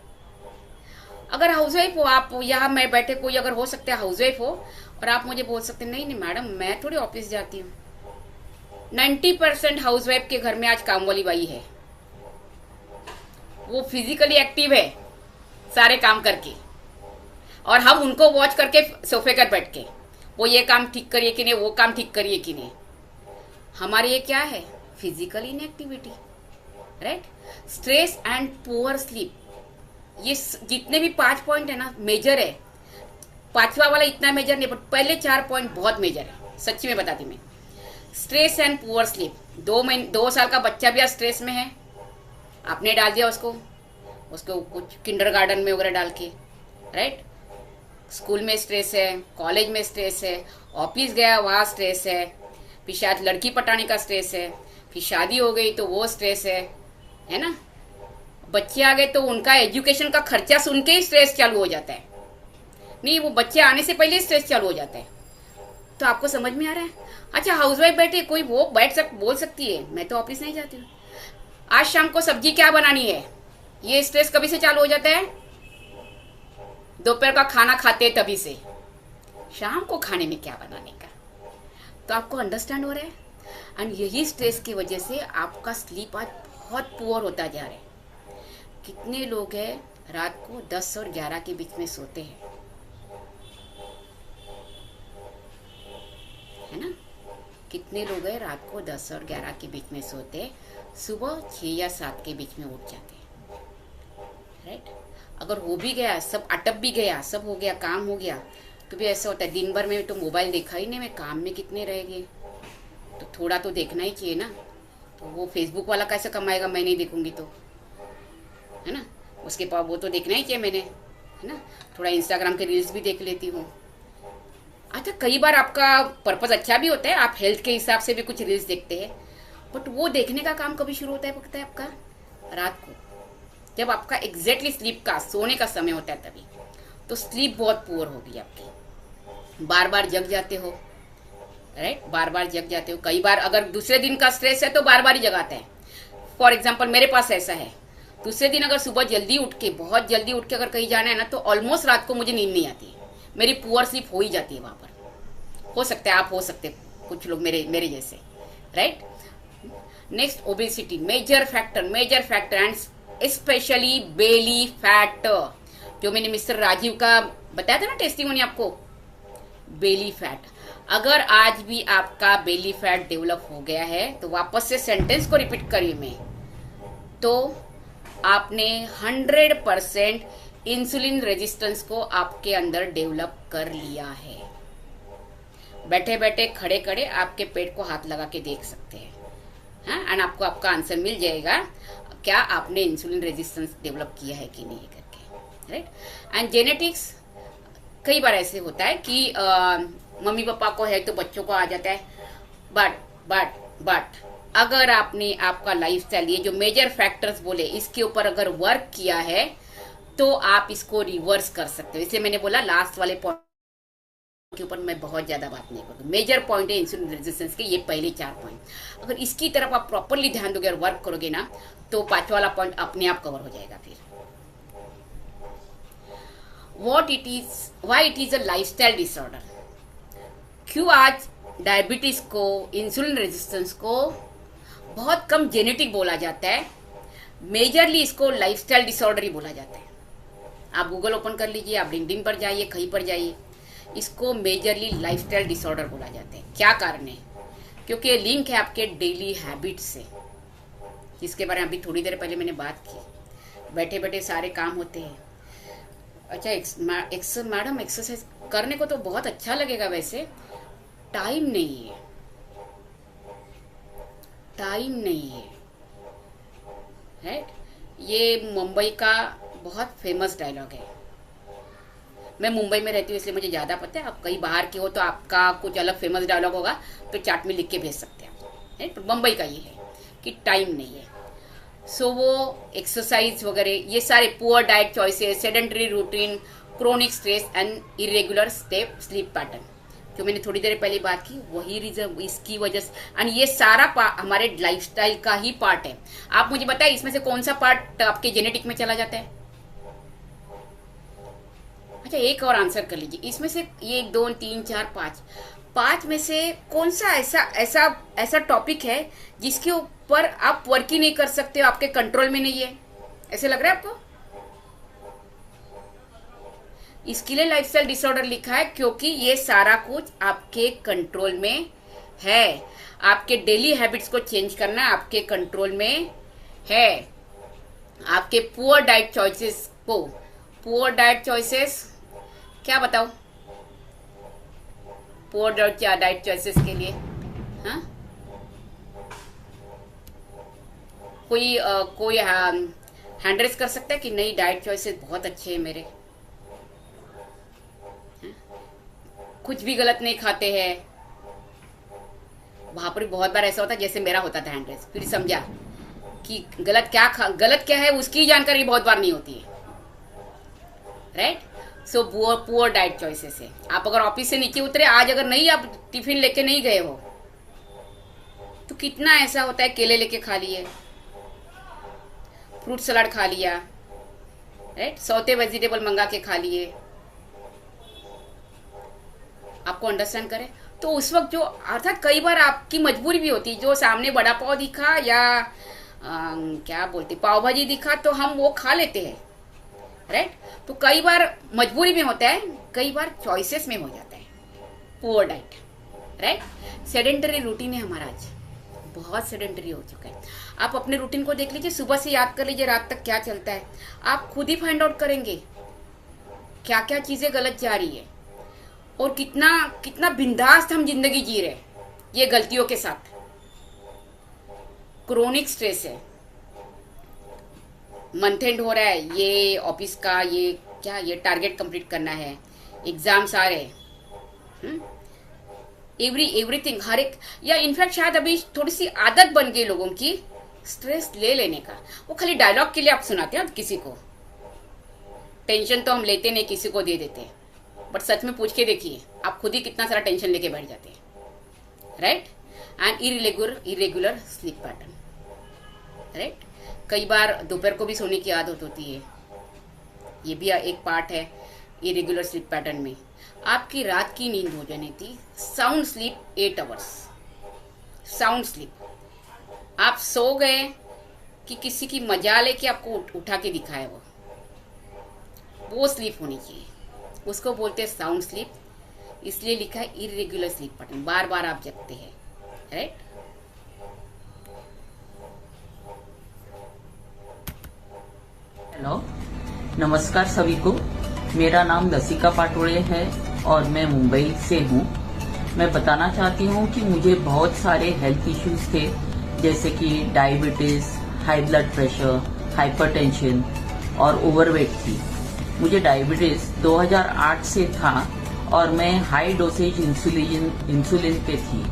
अगर हाउसवाइफ हो आप, यहाँ मैं बैठे कोई अगर हो सकता है हाउसवाइफ हो, और आप मुझे बोल सकते नहीं नहीं मैडम मैं थोड़ी ऑफिस जाती हूँ। 90% हाउसवाइफ के घर में आज काम वाली बाई है, वो फिजिकली एक्टिव है सारे काम करके, और हम उनको वॉच करके सोफे पर बैठ के वो ये काम ठीक करिए कि नहीं, वो काम ठीक करिए कि नहीं। हमारे ये क्या है? Physical inactivity. Right? Stress and poor sleep, ये जितने भी 5 पॉइंट है ना मेजर है। 5वां वाला इतना मेजर नहीं, बट पहले 4 पॉइंट बहुत मेजर है, सच्ची में बताती मैं। Stress and poor sleep. 2 साल का बच्चा भी आज स्ट्रेस में है, आपने डाल दिया उसको कुछ किंडरगार्टन में वगैरह डाल के। राइट? स्कूल में स्ट्रेस है, कॉलेज में स्ट्रेस है, ऑफिस गया वहाँ स्ट्रेस है, फिर शायद लड़की पटाने का स्ट्रेस है, फिर शादी हो गई तो वो स्ट्रेस है ना? बच्चे आ गए तो उनका एजुकेशन का खर्चा सुन के ही स्ट्रेस चालू हो जाता है, नहीं वो बच्चे आने से पहले स्ट्रेस चालू हो जाता है। तो आपको समझ में आ रहा है? अच्छा हाउसवाइफ बैठे, कोई वो बोल सकती है मैं तो ऑफिस नहीं जाती हूँ, आज शाम को सब्जी क्या बनानी है, ये स्ट्रेस कभी से चालू हो जाता है? दोपहर का खाना खाते हैं तभी से, शाम को खाने में क्या बनाने का। तो आपको अंडरस्टैंड हो रहा है? एंड यही स्ट्रेस की वजह से आपका स्लीप आज बहुत पुअर होता जा रहा है। कितने लोग हैं रात को 10 और 11 के बीच में सोते हैं, है ना? कितने लोग हैं रात को 10 और 11 के बीच में सोते हैं, सुबह 6 या 7 के बीच में उठ जाते हैं। राइट? अगर हो भी गया, सब अटक भी गया, सब हो गया, काम हो गया, तो भी ऐसा होता है दिन भर में तो मोबाइल देखा ही नहीं, मैं काम में कितने रह गए, तो थोड़ा तो देखना ही चाहिए ना। तो वो फेसबुक वाला कैसे कमाएगा, मैं नहीं देखूंगी तो, है ना? उसके पास वो तो देखना ही चाहिए मैंने, है ना? थोड़ा इंस्टाग्राम के रील्स भी देख लेती हूँ, अच्छा, कई बार आपका पर्पज अच्छा भी होता है, आप हेल्थ के हिसाब से भी कुछ रील्स देखते हैं, बट वो देखने का काम कभी शुरू होता है पता है आपका? रात को, जब आपका एग्जैक्टली स्लीप का, सोने का समय होता है तभी। तो स्लीप बहुत पुअर होगी आपकी, बार बार जग जाते हो, राइट, बार बार जग जाते हो। कई बार अगर दूसरे दिन का स्ट्रेस है तो बार बार ही जगाते हैं। फॉर एग्जाम्पल मेरे पास ऐसा है, दूसरे दिन अगर सुबह जल्दी उठ के, बहुत जल्दी उठ के अगर कहीं जाना है ना, तो ऑलमोस्ट रात को मुझे नींद नहीं आती, मेरी पुअर स्लीप हो ही जाती है वहां पर। हो सकता है आप हो सकते, कुछ लोग मेरे मेरे जैसे, right. Next, obesity, major factor and specially belly fat, जो मैंने मिस्टर राजीव का बताया था ना टेस्टिमोनी आपको, बेली फैट। अगर आज भी आपका बेली फैट डेवलप हो गया है तो वापस से सेंटेंस को रिपीट करिए मैं, तो आपने 100% इंसुलिन रेजिस्टेंस को आपके अंदर डेवलप कर लिया है। बैठे बैठे, खड़े खड़े आपके पेट को हाथ लगा के देख सकते हैं, हाँ, एंड आपको आपका आंसर मिल जाएगा क्या आपने इंसुलिन रेजिस्टेंस डेवलप किया है कि नहीं करके, राइट। एंड जेनेटिक्स, कई बार ऐसे होता है कि मम्मी पापा को है तो बच्चों को आ जाता है, बट अगर आपने आपका लाइफस्टाइल, ये जो मेजर फैक्टर्स बोले, इसके ऊपर अगर वर्क किया है तो आप इसको रिवर्स कर सकते हो। इसलिए मैंने बोला लास्ट वाले पॉइंट के ऊपर मैं बहुत ज्यादा बात नहीं करूँगी। मेजर पॉइंट है इंसुलिन रेजिस्टेंस के ये पहले 4 पॉइंट, अगर इसकी तरफ आप प्रॉपरली ध्यान दोगे और वर्क करोगे ना, तो 5वां वाला पॉइंट अपने आप कवर हो जाएगा। फिर what it is, why it is a lifestyle disorder, क्यों आज डायबिटीज को, इंसुलिन रेजिस्टेंस को बहुत कम जेनेटिक बोला जाता है, मेजरली इसको लाइफस्टाइल डिसऑर्डर ही बोला जाता है। आप गूगल ओपन कर लीजिए, आप लिंक्डइन पर जाइए, कहीं पर जाइए, इसको मेजरली लाइफस्टाइल डिसऑर्डर बोला जाता है। क्या कारण है? क्योंकि ये लिंक है आपके डेली हैबिट से, जिसके बारे में अभी थोड़ी देर पहले मैंने बात की। बैठे बैठे सारे काम होते हैं। अच्छा मैडम, एक्सरसाइज करने को तो बहुत अच्छा लगेगा, वैसे टाइम नहीं है, टाइम नहीं है, राइट। ये मुंबई का बहुत फेमस डायलॉग है। मैं मुंबई में रहती हूँ इसलिए मुझे ज़्यादा पता है, आप कहीं बाहर के हो तो आपका कुछ अलग फेमस डायलॉग होगा तो चार्ट में लिख के भेज सकते हैं आप, राइट। पर मुंबई का ये है कि टाइम नहीं है। सो वो एक्सरसाइज वगैरह, ये सारे poor diet choices, sedentary routine, chronic stress and irregular sleep pattern, जो मैंने थोड़ी देर पहले बात की, वही रीजन, इसकी वजह से। एंड ये सारा हमारे लाइफस्टाइल का ही पार्ट है। आप मुझे बताइए इसमें से कौन सा पार्ट आपके जेनेटिक में चला जाता है? अच्छा, एक और आंसर कर लीजिए, इसमें से 1 2 3 4 5 में से कौन सा ऐसा ऐसा ऐसा टॉपिक है जिसके ऊपर आप वर्क ही नहीं कर सकते हो, आपके कंट्रोल में नहीं है, ऐसे लग रहा है आपको? इसके लिए लाइफस्टाइल डिसऑर्डर लिखा है, क्योंकि ये सारा कुछ आपके कंट्रोल में है। आपके डेली हैबिट्स को चेंज करना आपके कंट्रोल में है। आपके पुअर डाइट चॉइसेस को, पुअर डाइट चॉइसेस क्या बताओ, पुअर डाइट चॉइसेस के लिए, हाँ, कोई हैंड रेस कर सकता है कि नहीं डाइट चॉइसेस बहुत अच्छे हैं मेरे, कुछ भी गलत नहीं खाते हैं। वहां पर भी बहुत बार ऐसा होता है जैसे मेरा होता था हैंड रेस, फिर समझा कि गलत क्या है उसकी जानकारी बहुत बार नहीं होती है, right. So poor diet choices है। आप अगर ऑफिस से नीचे उतरे आज, अगर नहीं आप टिफिन लेके नहीं गए हो, तो कितना ऐसा होता है केले लेके खा लिए, फ्रूट सलाद खा लिया, राइट, सौते वेजिटेबल मंगा के खा लिए। आपको अंडरस्टैंड करें तो उस वक्त जो, अर्थात कई बार आपकी मजबूरी भी होती है, जो सामने बड़ा पाव दिखा या क्या बोलते पाव भाजी दिखा तो हम वो खा लेते हैं, राइट। तो कई बार मजबूरी में होता है, कई बार चॉइसेस में हो जाता है poor diet, right. Sedentary routine है हमारा, आज बहुत सेडेंटरी हो चुका है। आप अपने रूटीन को देख लीजिए, सुबह से याद कर लीजिए रात तक क्या चलता है, आप खुद ही फाइंड आउट करेंगे क्या क्या चीजें गलत जा रही है और कितना कितना बिंदास हम जिंदगी जी रहे ये गलतियों के साथ। क्रोनिक स्ट्रेस है, मंथ एंड हो रहा है, ये ऑफिस का ये क्या, ये टारगेट कंप्लीट करना है, एग्जाम्स आ रहे, एवरीथिंग, हर एक, या इनफैक्ट शायद अभी थोड़ी सी आदत बन गई लोगों की स्ट्रेस ले लेने का। वो खाली डायलॉग के लिए आप सुनाते हैं किसी को। टेंशन तो हम लेते नहीं, किसी को दे देते हैं, बट सच में पूछ के देखिए आप खुद ही कितना सारा टेंशन लेके बैठ जाते हैं, right. And irregular sleep pattern, right. कई बार दोपहर को भी सोने की आदत होती है, ये भी एक पार्ट है इरेगुलर स्लीप पैटर्न में। आपकी रात की नींद हो जानी थी sound sleep 8 hours, sound sleep. आप सो गए कि किसी की मजाल है कि आपको उठा के दिखाए, वो स्लीप होनी चाहिए, उसको बोलते हैं साउंड स्लीप। इसलिए लिखा है इरेगुलर स्लीप पैटर्न, बार बार आप जगते हैं, राइट। हेलो, नमस्कार सभी को। मेरा नाम लसिका पाटोळे है और मैं मुंबई से हूँ। मैं बताना चाहती हूँ कि मुझे बहुत सारे हेल्थ इश्यूज थे, जैसे कि diabetes, high blood pressure, hypertension और ओवरवेट थी। मुझे डायबिटीज 2008 से था और मैं हाई डोसेज इंसुलिन पे थी,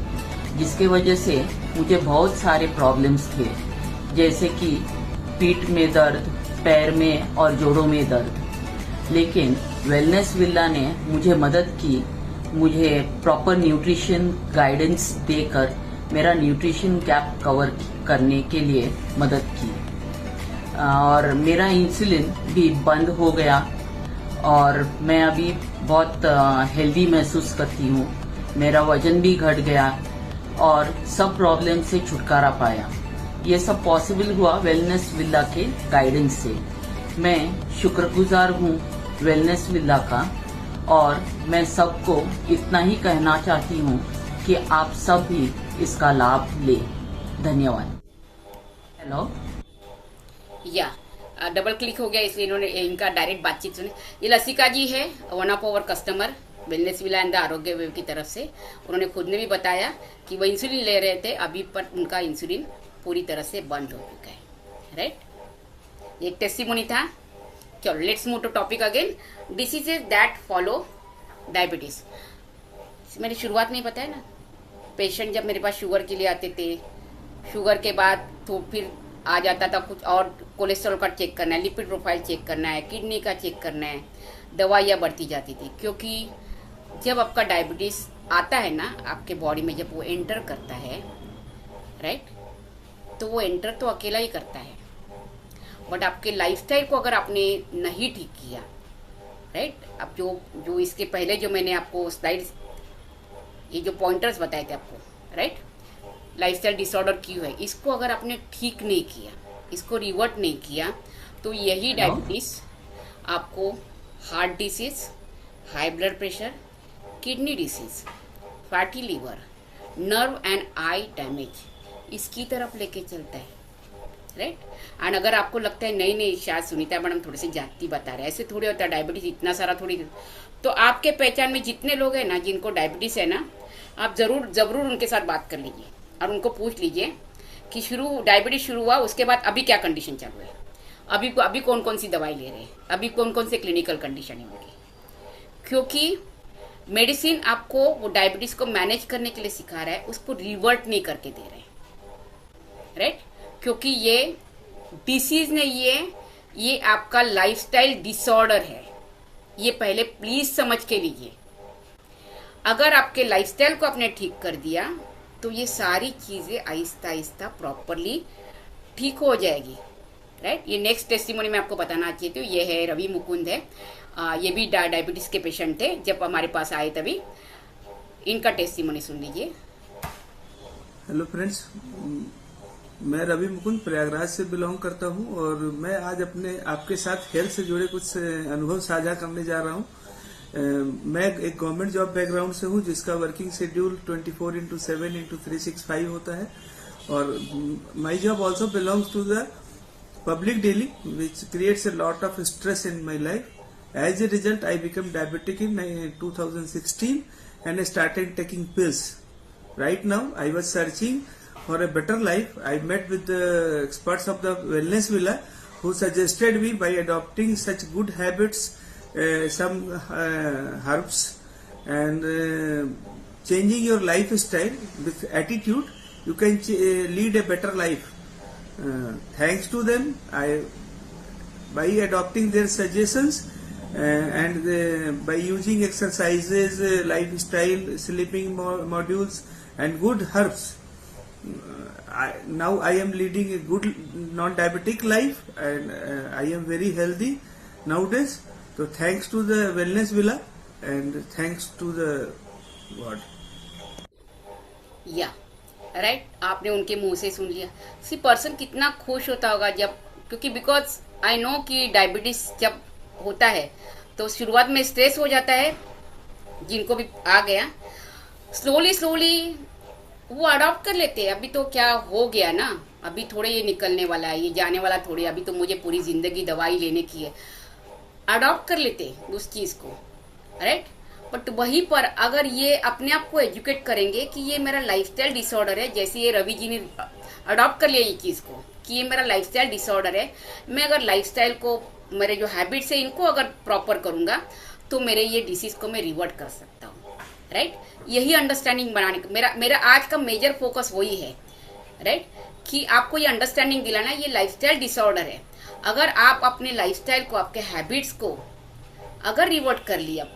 जिसके वजह से मुझे बहुत सारे प्रॉब्लम्स थे, जैसे कि पीठ में दर्द, पैर में और जोड़ों में दर्द। लेकिन वेलनेस विला ने मुझे मदद की, मुझे प्रॉपर न्यूट्रिशन गाइडेंस देकर मेरा न्यूट्रिशन गैप कवर करने के लिए मदद की, और मेरा इंसुलिन भी बंद हो गया और मैं अभी बहुत हेल्दी महसूस करती हूँ। मेरा वजन भी घट गया और सब प्रॉब्लम से छुटकारा पाया। ये सब पॉसिबल हुआ वेलनेस विला के गाइडेंस से। मैं शुक्रगुजार हूँ वेलनेस विला का, और मैं सबको इतना ही कहना चाहती हूँ कि आप सब भी इसका लाभ लें। धन्यवाद। हेलो, या डबल क्लिक हो गया इसलिए इन्होंने इनका डायरेक्ट बातचीत सुनी। ये लसिका जी है, one of our customer wellness villa and the Arogya wave की तरफ से। उन्होंने खुद ने भी बताया कि वो इंसुलिन ले रहे थे अभी, पर उनका इंसुलिन पूरी तरह से बंद हो चुका है, राइट। एक टेस्टिमोनी था। चलो let's move to topic again, diseases that follow diabetes. मैंने शुरुआत में बताया ना, पेशेंट जब मेरे पास शुगर के लिए आते थे, शुगर के बाद तो फिर आ जाता था कुछ और, कोलेस्ट्रॉल का चेक करना है, लिपिड प्रोफाइल चेक करना है, किडनी का चेक करना है, दवाइयाँ बढ़ती जाती थी। क्योंकि जब आपका डायबिटीज आता है ना आपके बॉडी में, जब वो एंटर करता है, राइट, तो वो एंटर तो अकेला ही करता है, बट आपके लाइफस्टाइल को अगर आपने नहीं ठीक किया, राइट। अब जो इसके पहले जो मैंने आपको स्लाइड्स, ये जो पॉइंटर्स बताए थे आपको, राइट, लाइफस्टाइल डिसऑर्डर क्यों है, इसको अगर आपने ठीक नहीं किया, इसको रिवर्ट नहीं किया, तो यही डायबिटीज आपको heart disease, high blood pressure, kidney disease, fatty liver, nerve and eye damage, इसकी तरफ लेके चलता है, राइट। एंड अगर आपको लगता है नहीं शायद सुनीता मैडम थोड़ी सी जाती बता रहे, ऐसे थोड़ी होता है, डायबिटीज इतना सारा थोड़ी, तो आपके पहचान में जितने लोग हैं ना जिनको डायबिटीज है ना, आप जरूर उनके साथ बात कर लीजिए और उनको पूछ लीजिए कि डायबिटीज शुरू हुआ उसके बाद अभी क्या कंडीशन चालू है, अभी कौन कौन सी दवाई ले रहे हैं, अभी कौन कौन से क्लिनिकल कंडीशन है उनकी। क्योंकि मेडिसिन आपको वो डायबिटीज को मैनेज करने के लिए सिखा रहा है, उसको रिवर्ट नहीं करके दे रहे, राइट। क्योंकि ये डिसीज नहीं है, ये आपका लाइफस्टाइल डिसऑर्डर है, ये पहले प्लीज समझ के लीजिए। अगर आपके लाइफस्टाइल को आपने ठीक कर दिया तो ये सारी चीजें आहिस्ता आहिस्ता प्रॉपरली ठीक हो जाएगी, राइट। ये नेक्स्ट टेस्टिमोनी में आपको बताना चाहती हूँ, ये है रवि मुकुंद है, ये भी डायबिटीज के पेशेंट थे, जब हमारे पास आए तभी इनका टेस्टिमोनी सुन लीजिए। हेलो फ्रेंड्स, मैं रवि मुकुंद प्रयागराज से बिलोंग करता हूं और मैं आज आपके साथ हेल्थ से जुड़े कुछ अनुभव साझा करने जा रहा हूं। मैं एक गवर्नमेंट जॉब बैकग्राउंड से हूं, जिसका वर्किंग शेड्यूल 24/7/365 होता है, और my job also belongs to the public daily, which creates a lot of stress in my life. As a result, I became diabetic in 2016 and I started taking pills. Right now, I was searching for a better life. I met with the experts of the Wellness Villa who suggested me by adopting such good habits, some herbs and changing your lifestyle with attitude, you can lead a better life. Thanks to them, by adopting their suggestions and by using exercises, lifestyle, sleeping modules, and good herbs. Now I am leading a good non-diabetic life, and I am very healthy nowadays. So thanks to the Wellness Villa and thanks to the God. या right, आपने उनके मुंह से सुन लिया। सी person कितना खुश होता होगा जब, क्योंकि बिकॉज आई नो कि डायबिटीज जब होता है तो शुरुआत में स्ट्रेस हो जाता है, जिनको भी आ गया स्लोली स्लोली वो अडॉप्ट कर लेते हैं। अभी तो क्या हो गया ना, अभी थोड़े ये निकलने वाला है, ये जाने वाला थोड़ी, अभी तो मुझे पूरी जिंदगी दवाई लेने की है, अडॉप्ट कर लेते हैं उस चीज को, राइट। बट वहीं पर अगर ये अपने आप को एजुकेट करेंगे कि ये मेरा लाइफस्टाइल डिसऑर्डर है, जैसे ये रवि जी ने अडॉप्ट कर लिया ये चीज को कि ये मेरा लाइफस्टाइल डिसऑर्डर है, मैं अगर लाइफस्टाइल को, मेरे जो हैबिट्स है इनको अगर प्रॉपर करूंगा तो मेरे ये डिसीज को मैं रिवर्ट कर सकता हूँ, राइट। यही अंडरस्टैंडिंग बनाने का मेरा आज का मेजर फोकस वही है, राइट, कि आपको ये अंडरस्टैंडिंग दिलाना ये लाइफस्टाइल डिसऑर्डर है। अगर आप अपने लाइफस्टाइल को, आपके हैबिट्स को अगर रिवर्ट कर लिया,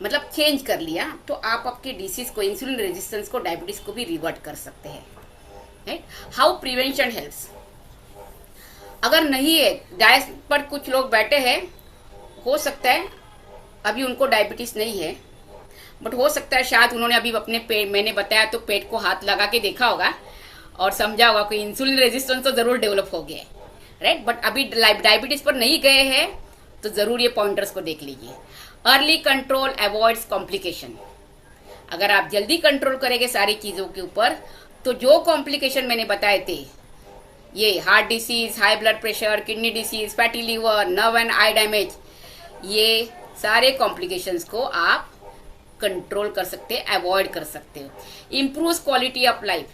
मतलब चेंज कर लिया, तो आप आपके डिसीज को, इंसुलिन रेजिस्टेंस को, डायबिटीज को भी रिवर्ट कर सकते हैं, राइट। हाउ प्रिवेंशन हेल्प्स, अगर नहीं है डाइट पर कुछ लोग बैठे हैं, हो सकता है अभी उनको डायबिटीज नहीं है, बट हो सकता है शायद उन्होंने अभी अपने पेट, मैंने बताया तो पेट को हाथ लगा के देखा होगा और समझा होगा कि इंसुलिन रेजिस्टेंस तो जरूर डेवलप हो गया है, राइट। बट अभी डायबिटीज पर नहीं गए हैं तो जरूर ये पॉइंटर्स को देख लीजिए। अर्ली कंट्रोल अवॉइड्स कॉम्प्लिकेशन, अगर आप जल्दी कंट्रोल करेंगे सारी चीजों के ऊपर तो जो कॉम्प्लिकेशन मैंने बताए थे, ये heart disease, high blood pressure, kidney disease, fatty liver, nerve and eye damage, ये सारे कॉम्प्लिकेशंस को आप कंट्रोल कर सकते हैं, अवॉइड कर सकते हो। Improve quality of life,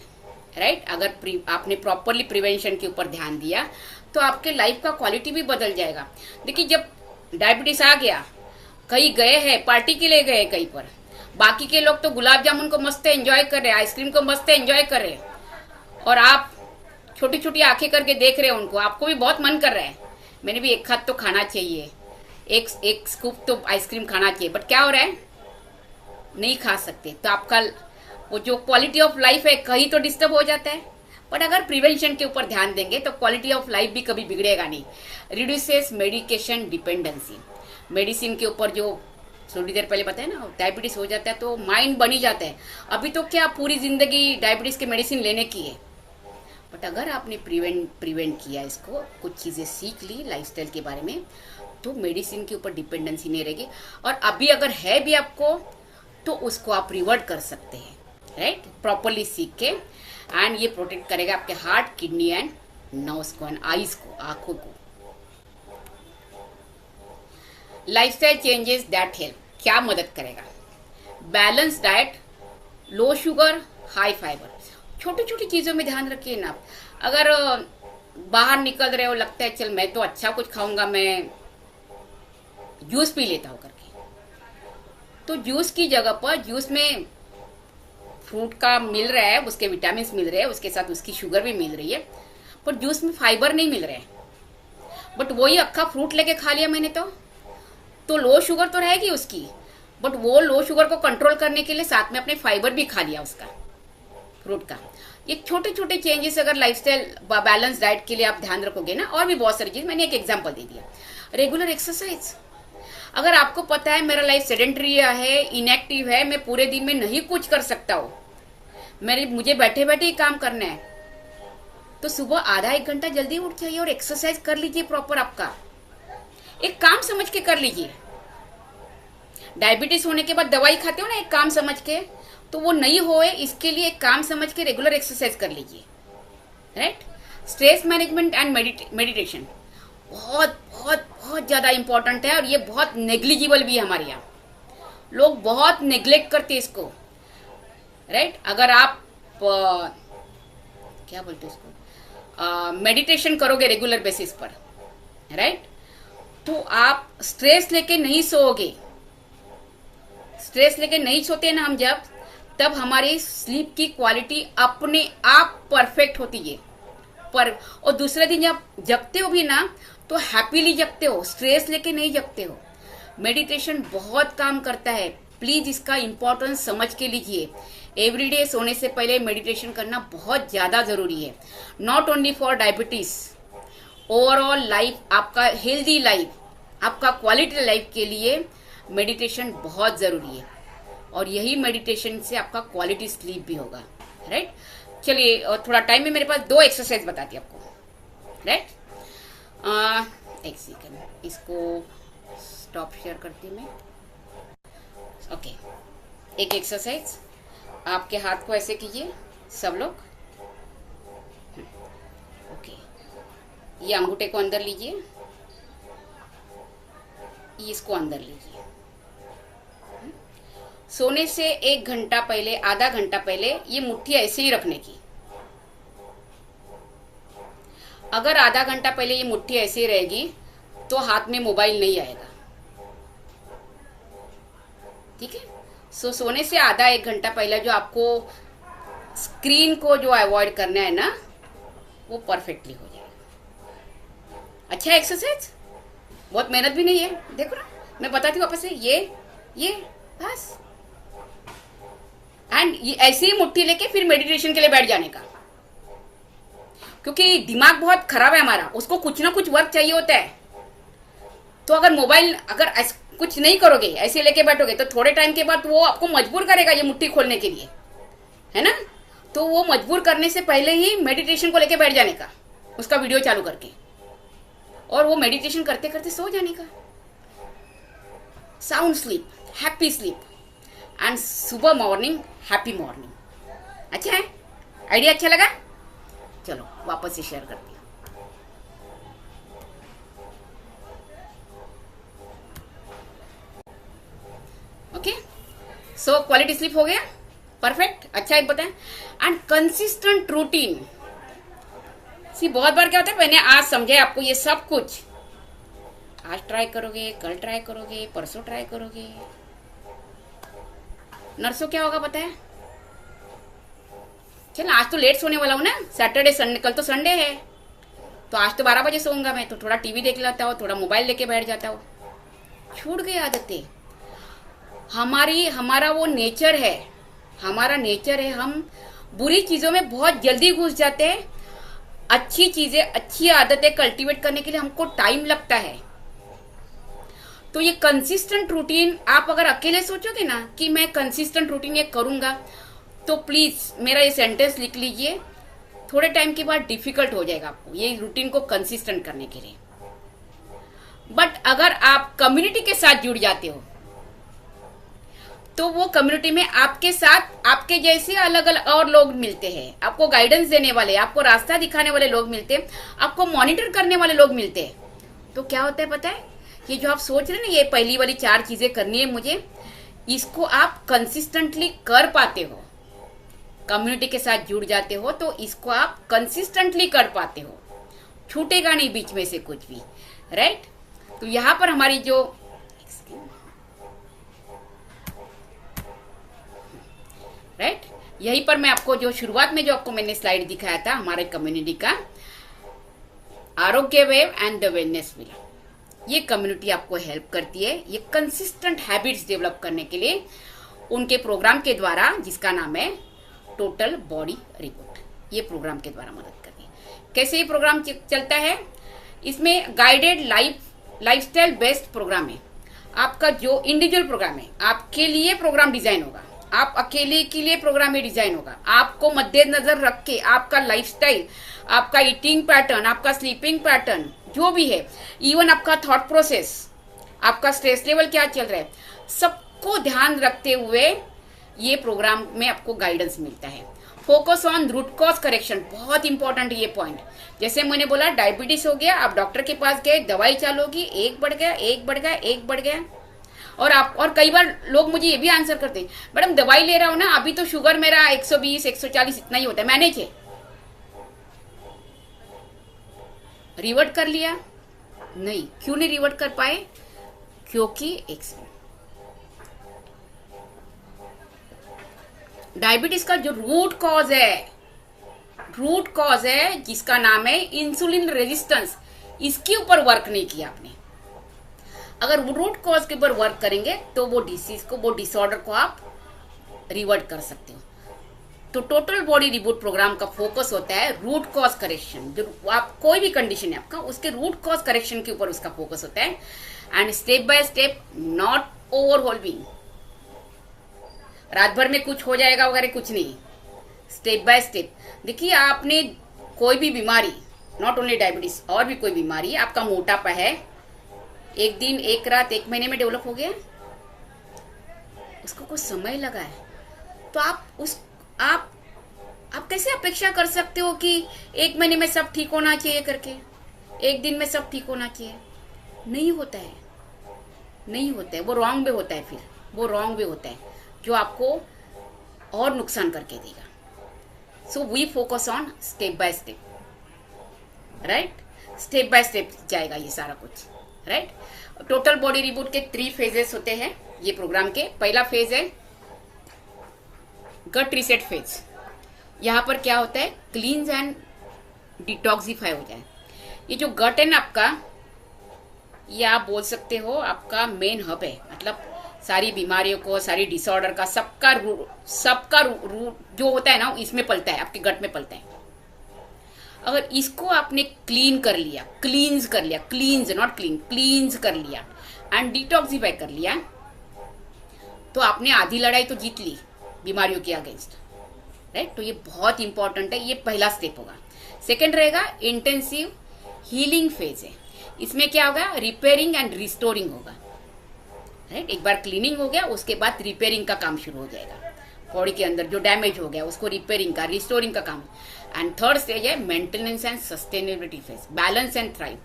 right. अगर आपने प्रॉपरली प्रिवेंशन के ऊपर ध्यान दिया तो आपके लाइफ का क्वालिटी भी बदल जाएगा। देखिए जब डायबिटीज आ गया, कहीं गए हैं पार्टी के लिए गए कहीं पर, बाकी के लोग तो गुलाब जामुन को मस्त एंजॉय कर रहे हैं, आइसक्रीम को मस्त एंजॉय कर रहे हैं, और आप छोटी छोटी आंखें करके देख रहे हैं उनको, आपको भी बहुत मन कर रहा है, मैंने भी एक हाथ तो खाना चाहिए, एक स्कूप तो आइसक्रीम खाना चाहिए, बट क्या हो रहा है, नहीं खा सकते, तो आपका वो जो क्वालिटी ऑफ लाइफ है कहीं तो डिस्टर्ब हो जाता है। बट अगर प्रिवेंशन के ऊपर ध्यान देंगे तो क्वालिटी ऑफ लाइफ भी कभी बिगड़ेगा नहीं। रिड्यूसेस मेडिकेशन डिपेंडेंसी, मेडिसिन के ऊपर जो थोड़ी देर पहले बताया ना, डायबिटीज हो जाता है तो माइंड बनी जाता है, अभी तो क्या पूरी जिंदगी डायबिटीज के मेडिसिन लेने की है। बट अगर आपने प्रिवेंट किया इसको, कुछ चीजें सीख ली लाइफस्टाइल के बारे में, तो मेडिसिन के ऊपर डिपेंडेंसी नहीं रहेगी, और अभी अगर है भी आपको तो उसको आप रिवर्ट कर सकते हैं, राइट, प्रॉपरली सीख के। एंड ये प्रोटेक्ट करेगा आपके हार्ट, किडनी एंड नर्व्स को एंड आईज को, आंखों को। लाइफस्टाइल चेंजेस दैट हेल्प, क्या मदद करेगा, balance diet, low sugar, high fibre, छोटी छोटी चीजों में ध्यान रखिए ना। अगर बाहर निकल रहे हो, लगता है चल मैं तो अच्छा कुछ खाऊंगा, मैं जूस पी लेता हूं करके, तो जूस की जगह पर, जूस में फ्रूट का मिल रहा है, उसके विटामिन मिल रहे हैं, उसके साथ उसकी शुगर भी मिल रही है, पर जूस में फाइबर नहीं मिल रहा है। बट वही अक्खा फ्रूट लेके खा लिया मैंने तो लो शुगर तो रहेगी उसकी, बट वो लो शुगर को कंट्रोल करने के लिए साथ में अपने फाइबर भी खा लिया उसका, फ्रूट का। ये छोटे छोटे चेंजेस अगर लाइफस्टाइल बैलेंस डाइट के लिए आप ध्यान रखोगे ना, और भी बहुत सारी चीज, मैंने एक एग्जांपल दे दिया। रेगुलर एक्सरसाइज, अगर आपको पता है मेरा लाइफ सेडेंटरी है, इनएक्टिव है, मैं पूरे दिन में नहीं कुछ कर सकता हूँ, मुझे बैठे बैठे ही काम करना है, तो सुबह आधा एक घंटा जल्दी उठ जाइए और एक्सरसाइज कर लीजिए प्रॉपर। आपका एक काम समझ के कर लीजिए। डायबिटीज होने के बाद दवाई खाते हो ना एक काम समझ के, तो वो नहीं होए इसके लिए एक काम समझ के रेगुलर एक्सरसाइज कर लीजिए, right. Stress management and meditation बहुत बहुत बहुत ज्यादा इंपॉर्टेंट है, और ये बहुत नेग्लिजिबल भी है हमारे यहाँ, लोग बहुत नेग्लेक्ट करते हैं इसको, राइट। अगर आप क्या बोलते हैं इसको, मेडिटेशन करोगे रेगुलर बेसिस पर, राइट, तो आप स्ट्रेस लेके नहीं सोओगे, स्ट्रेस लेके नहीं सोते ना हम जब, तब हमारी स्लीप की क्वालिटी अपने आप परफेक्ट होती है। पर और दूसरे दिन जब जगते हो भी ना, तो हैप्पीली जगते हो, स्ट्रेस लेके नहीं जगते हो। मेडिटेशन बहुत काम करता है, प्लीज इसका इंपॉर्टेंस समझ के लीजिए। एवरीडे सोने से पहले मेडिटेशन करना बहुत ज्यादा जरूरी है, not only for diabetes, overall life, आपका हेल्दी लाइफ, आपका क्वालिटी लाइफ के लिए मेडिटेशन बहुत जरूरी है। और यही मेडिटेशन से आपका क्वालिटी स्लीप भी होगा, राइट। चलिए, और थोड़ा टाइम में मेरे पास 2 एक्सरसाइज बताती हूँ आपको, राइट। एक सेकेंड, इसको स्टॉप शेयर करती मैं। ओके, एक एक्सरसाइज, आपके हाथ को ऐसे कीजिए सब लोग। ओके, ये अंगूठे को अंदर लीजिए, इसको अंदर लीजिए। सोने से 1 घंटा पहले, आधा घंटा पहले ये मुट्ठी ऐसे ही रखने की। अगर आधा घंटा पहले ये मुट्ठी ऐसे ही रहेगी तो हाथ में मोबाइल नहीं आएगा, ठीक है। सोने से आधा 1 घंटा पहले जो आपको स्क्रीन को जो अवॉइड करना है ना, वो परफेक्टली हो जाएगा। अच्छा एक्सरसाइज, बहुत मेहनत भी नहीं है, देखो ना, मैं बताती हूँ वापस से, ये बस। एंड ये ऐसे ही मुट्ठी लेके फिर मेडिटेशन के लिए बैठ जाने का, क्योंकि दिमाग बहुत खराब है हमारा, उसको कुछ ना कुछ वर्क चाहिए होता है। तो अगर मोबाइल, अगर कुछ नहीं करोगे, ऐसे लेके बैठोगे, तो थोड़े टाइम के बाद वो आपको मजबूर करेगा ये मुट्ठी खोलने के लिए, है ना। तो वो मजबूर करने से पहले ही मेडिटेशन को लेके बैठ जाने का, उसका वीडियो चालू करके, और वो मेडिटेशन करते करते सो जाने का। Sound sleep, happy sleep, and सुबह मॉर्निंग हैप्पी मॉर्निंग। अच्छा है, आइडिया अच्छा लगा? चलो वापस से शेयर करती हूँ। ओके, सो क्वालिटी स्लीप हो गया, परफेक्ट। अच्छा एक बताएं, एंड कंसिस्टेंट रूटीन। सी बहुत बार क्या होता है, मैंने आज समझे आपको ये सब कुछ, आज ट्राई करोगे, कल ट्राई करोगे, परसों ट्राई करोगे, नर्सों क्या होगा पता है? चल आज तो लेट सोने वाला हूं ना, सैटरडे संडे, कल तो संडे है, तो आज तो 12 बजे सोऊंगा मैं, तो थोड़ा टीवी देख लेता हूँ, थोड़ा मोबाइल लेके बैठ जाता हूँ। छूट गई आदतें। हमारा वो नेचर है, हमारा नेचर है, हम बुरी चीजों में बहुत जल्दी घुस जाते हैं। अच्छी चीजें, अच्छी आदतें कल्टीवेट करने के लिए हमको टाइम लगता है। तो ये कंसिस्टेंट रूटीन, आप अगर अकेले सोचोगे ना कि मैं कंसिस्टेंट रूटीन ये करूंगा, तो प्लीज मेरा ये सेंटेंस लिख लीजिए, थोड़े टाइम के बाद डिफिकल्ट हो जाएगा आपको ये रूटीन को कंसिस्टेंट करने के लिए। बट अगर आप कम्युनिटी के साथ जुड़ जाते हो, तो वो कम्युनिटी में आपके साथ आपके जैसे अलग अलग और लोग मिलते हैं, आपको गाइडेंस देने वाले, आपको रास्ता दिखाने वाले लोग मिलते हैं, आपको मॉनिटर करने वाले लोग मिलते हैं। तो क्या होता है पता है, ये जो आप सोच रहे हैं ना, ये पहली वाली 4 चीजें करनी है मुझे, इसको आप कंसिस्टेंटली कर पाते हो। कम्युनिटी के साथ जुड़ जाते हो तो इसको आप कंसिस्टेंटली कर पाते हो, छूटेगा नहीं बीच में से कुछ भी, राइट। तो यहां पर हमारी जो राइट, यहीं पर मैं आपको जो शुरुआत में जो आपको मैंने स्लाइड दिखाया था हमारे कम्युनिटी का, आरोग्य wave and the wellness wheel, ये कम्युनिटी आपको हेल्प करती है ये कंसिस्टेंट हैबिट्स डेवलप करने के लिए, उनके प्रोग्राम के द्वारा, जिसका नाम है टोटल बॉडी रिपोर्ट। ये प्रोग्राम के द्वारा मदद करती है। कैसे ये प्रोग्राम चलता है, इसमें गाइडेड लाइफस्टाइल बेस्ड प्रोग्राम है। आपका जो इंडिविजुअल प्रोग्राम है, आपके लिए प्रोग्राम डिजाइन होगा, आप अकेले के लिए प्रोग्राम में डिजाइन होगा, आपको मद्देनजर रख के आपका लाइफस्टाइल, आपका ईटिंग पैटर्न, आपका स्लीपिंग पैटर्न, जो भी है, इवन आपका थॉट प्रोसेस, आपका स्ट्रेस लेवल क्या चल रहा है, सबको ध्यान रखते हुए ये प्रोग्राम में आपको गाइडेंस मिलता है। Focus on root cause correction, बहुत इंपॉर्टेंट ये पॉइंट। जैसे मैंने बोला डायबिटीज हो गया, आप डॉक्टर के पास गए, दवाई चालू होगी, एक बढ़ गया, एक बढ़ गया, एक बढ़ गया। और कई बार लोग मुझे ये भी आंसर करते हैं, मैडम दवाई ले रहा हूं ना, अभी तो शुगर मेरा 120 140 इतना ही होता है, मैनेज है, रिवर्ट कर लिया? नहीं, क्यों नहीं रिवर्ट कर पाए? क्योंकि डायबिटीज का जो रूट कॉज है जिसका नाम है इंसुलिन रेजिस्टेंस, इसके ऊपर वर्क नहीं किया आपने। अगर रूट कॉज के ऊपर वर्क करेंगे तो वो डिसऑर्डर को आप रिवर्ट कर सकते हो। तो टोटल बॉडी रिबूट प्रोग्राम का फोकस होता है रूट कॉज करेक्शन। जो आप कोई भी कंडीशन है आपका, उसके रूट कॉज करेक्शन के ऊपर उसका फोकस होता है, and step by step, not overwhelming. रात भर में कुछ हो जाएगा वगैरह कुछ नहीं, स्टेप बाय स्टेप। देखिए आपने कोई भी बीमारी, नॉट ओनली डायबिटीज, और भी कोई बीमारी, आपका मोटापा है, एक दिन, एक रात, एक महीने में डेवलप हो गया, उसको कुछ समय लगा है, तो आप कैसे अपेक्षा कर सकते हो कि एक महीने में सब ठीक होना चाहिए करके, एक दिन में सब ठीक होना चाहिए? नहीं होता है, नहीं होता है, वो रॉन्ग वे होता है, फिर वो रॉन्ग वे होता है जो आपको और नुकसान करके देगा। So we focus on step by step, right? Step by step जाएगा ये सारा कुछ, राइट? टोटल बॉडी रिबूट के 3 फेजेस होते हैं ये प्रोग्राम के। पहला फेज है गट रिसेट फेज। यहाँ पर क्या होता है, क्लींस एंड डिटॉक्सिफाई हो जाए। ये जो गट है ना आपका, ये आप बोल सकते हो आपका मेन हब है, मतलब सारी बीमारियों को, सारी डिसऑर्डर का, सबका रूट जो होता है ना, इसमें पलता है, आपके गट में पलता है। अगर इसको आपने क्लीन कर लिया, क्लींस नॉट क्लीन, क्लींस कर लिया एंड डिटॉक्सिफाई कर लिया, तो आपने आधी लड़ाई तो जीत ली बीमारियों के अगेंस्ट, राइट? तो ये बहुत इंपॉर्टेंट है, ये पहला स्टेप होगा। सेकंड रहेगा इंटेंसिव हीलिंग फेज है। इसमें क्या होगा, रिपेयरिंग एंड रिस्टोरिंग होगा, राइट? एक बार क्लीनिंग हो गया, उसके बाद रिपेयरिंग का काम शुरू हो जाएगा। बॉडी के अंदर जो डैमेज हो गया उसको रिपेयरिंग का, रिस्टोरिंग का काम। एंड थर्ड स्टेज है maintenance and sustainability phase, balance and thrive.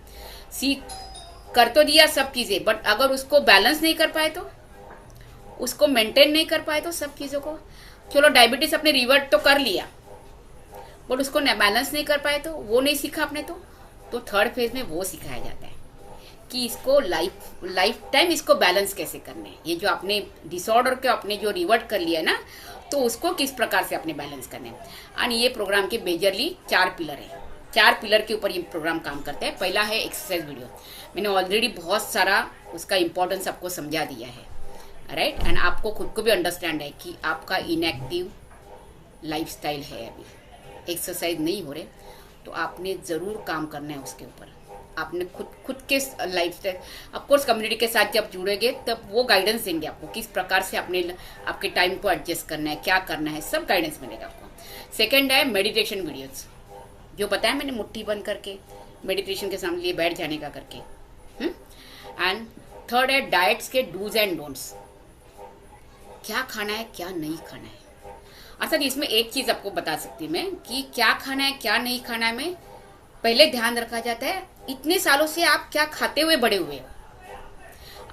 कर तो दिया सब चीजें, बट अगर उसको बैलेंस नहीं कर पाए तो, उसको मेंटेन नहीं कर पाए तो सब चीजों को, चलो डायबिटीज अपने रिवर्ट तो कर लिया, बट उसको बैलेंस नहीं कर पाए तो, वो नहीं सीखा आपने तो थर्ड फेज में वो सिखाया जाता है कि इसको लाइफ टाइम इसको बैलेंस कैसे करना है। ये जो आपने डिसऑर्डर को आपने जो रिवर्ट कर लिया है ना, तो उसको किस प्रकार से आपने बैलेंस करना है। एंड ये प्रोग्राम के मेजरली 4 पिलर है, 4 पिलर के ऊपर ये प्रोग्राम काम करता है। पहला है एक्सरसाइज वीडियो, मैंने ऑलरेडी बहुत सारा उसका इंपॉर्टेंस आपको समझा दिया है, राइट? एंड आपको खुद को भी अंडरस्टैंड है कि आपका इनएक्टिव लाइफस्टाइल है, अभी एक्सरसाइज नहीं हो रहे, तो आपने जरूर काम करना है उसके ऊपर। आपने खुद के लाइफस्टाइल, ऑफकोर्स कम्युनिटी के साथ जब जुड़ेंगे तब वो गाइडेंस देंगे आपको, किस प्रकार से आपके टाइम को एडजस्ट करना है, क्या करना है, सब गाइडेंस मिलेगा आपको। सेकंड है मेडिटेशन वीडियोस, जो बताया मैंने, मुट्ठी बंद करके मेडिटेशन के सामने लिए बैठ जाने का करके। एंड थर्ड है डाइट्स के डूज एंड डोंट्स, क्या खाना है क्या नहीं खाना है। अर्थात इसमें एक चीज आपको बता सकती हूँ मैं कि क्या खाना है क्या नहीं खाना है में पहले ध्यान रखा जाता है, इतने सालों से आप क्या खाते हुए बड़े हुए हो,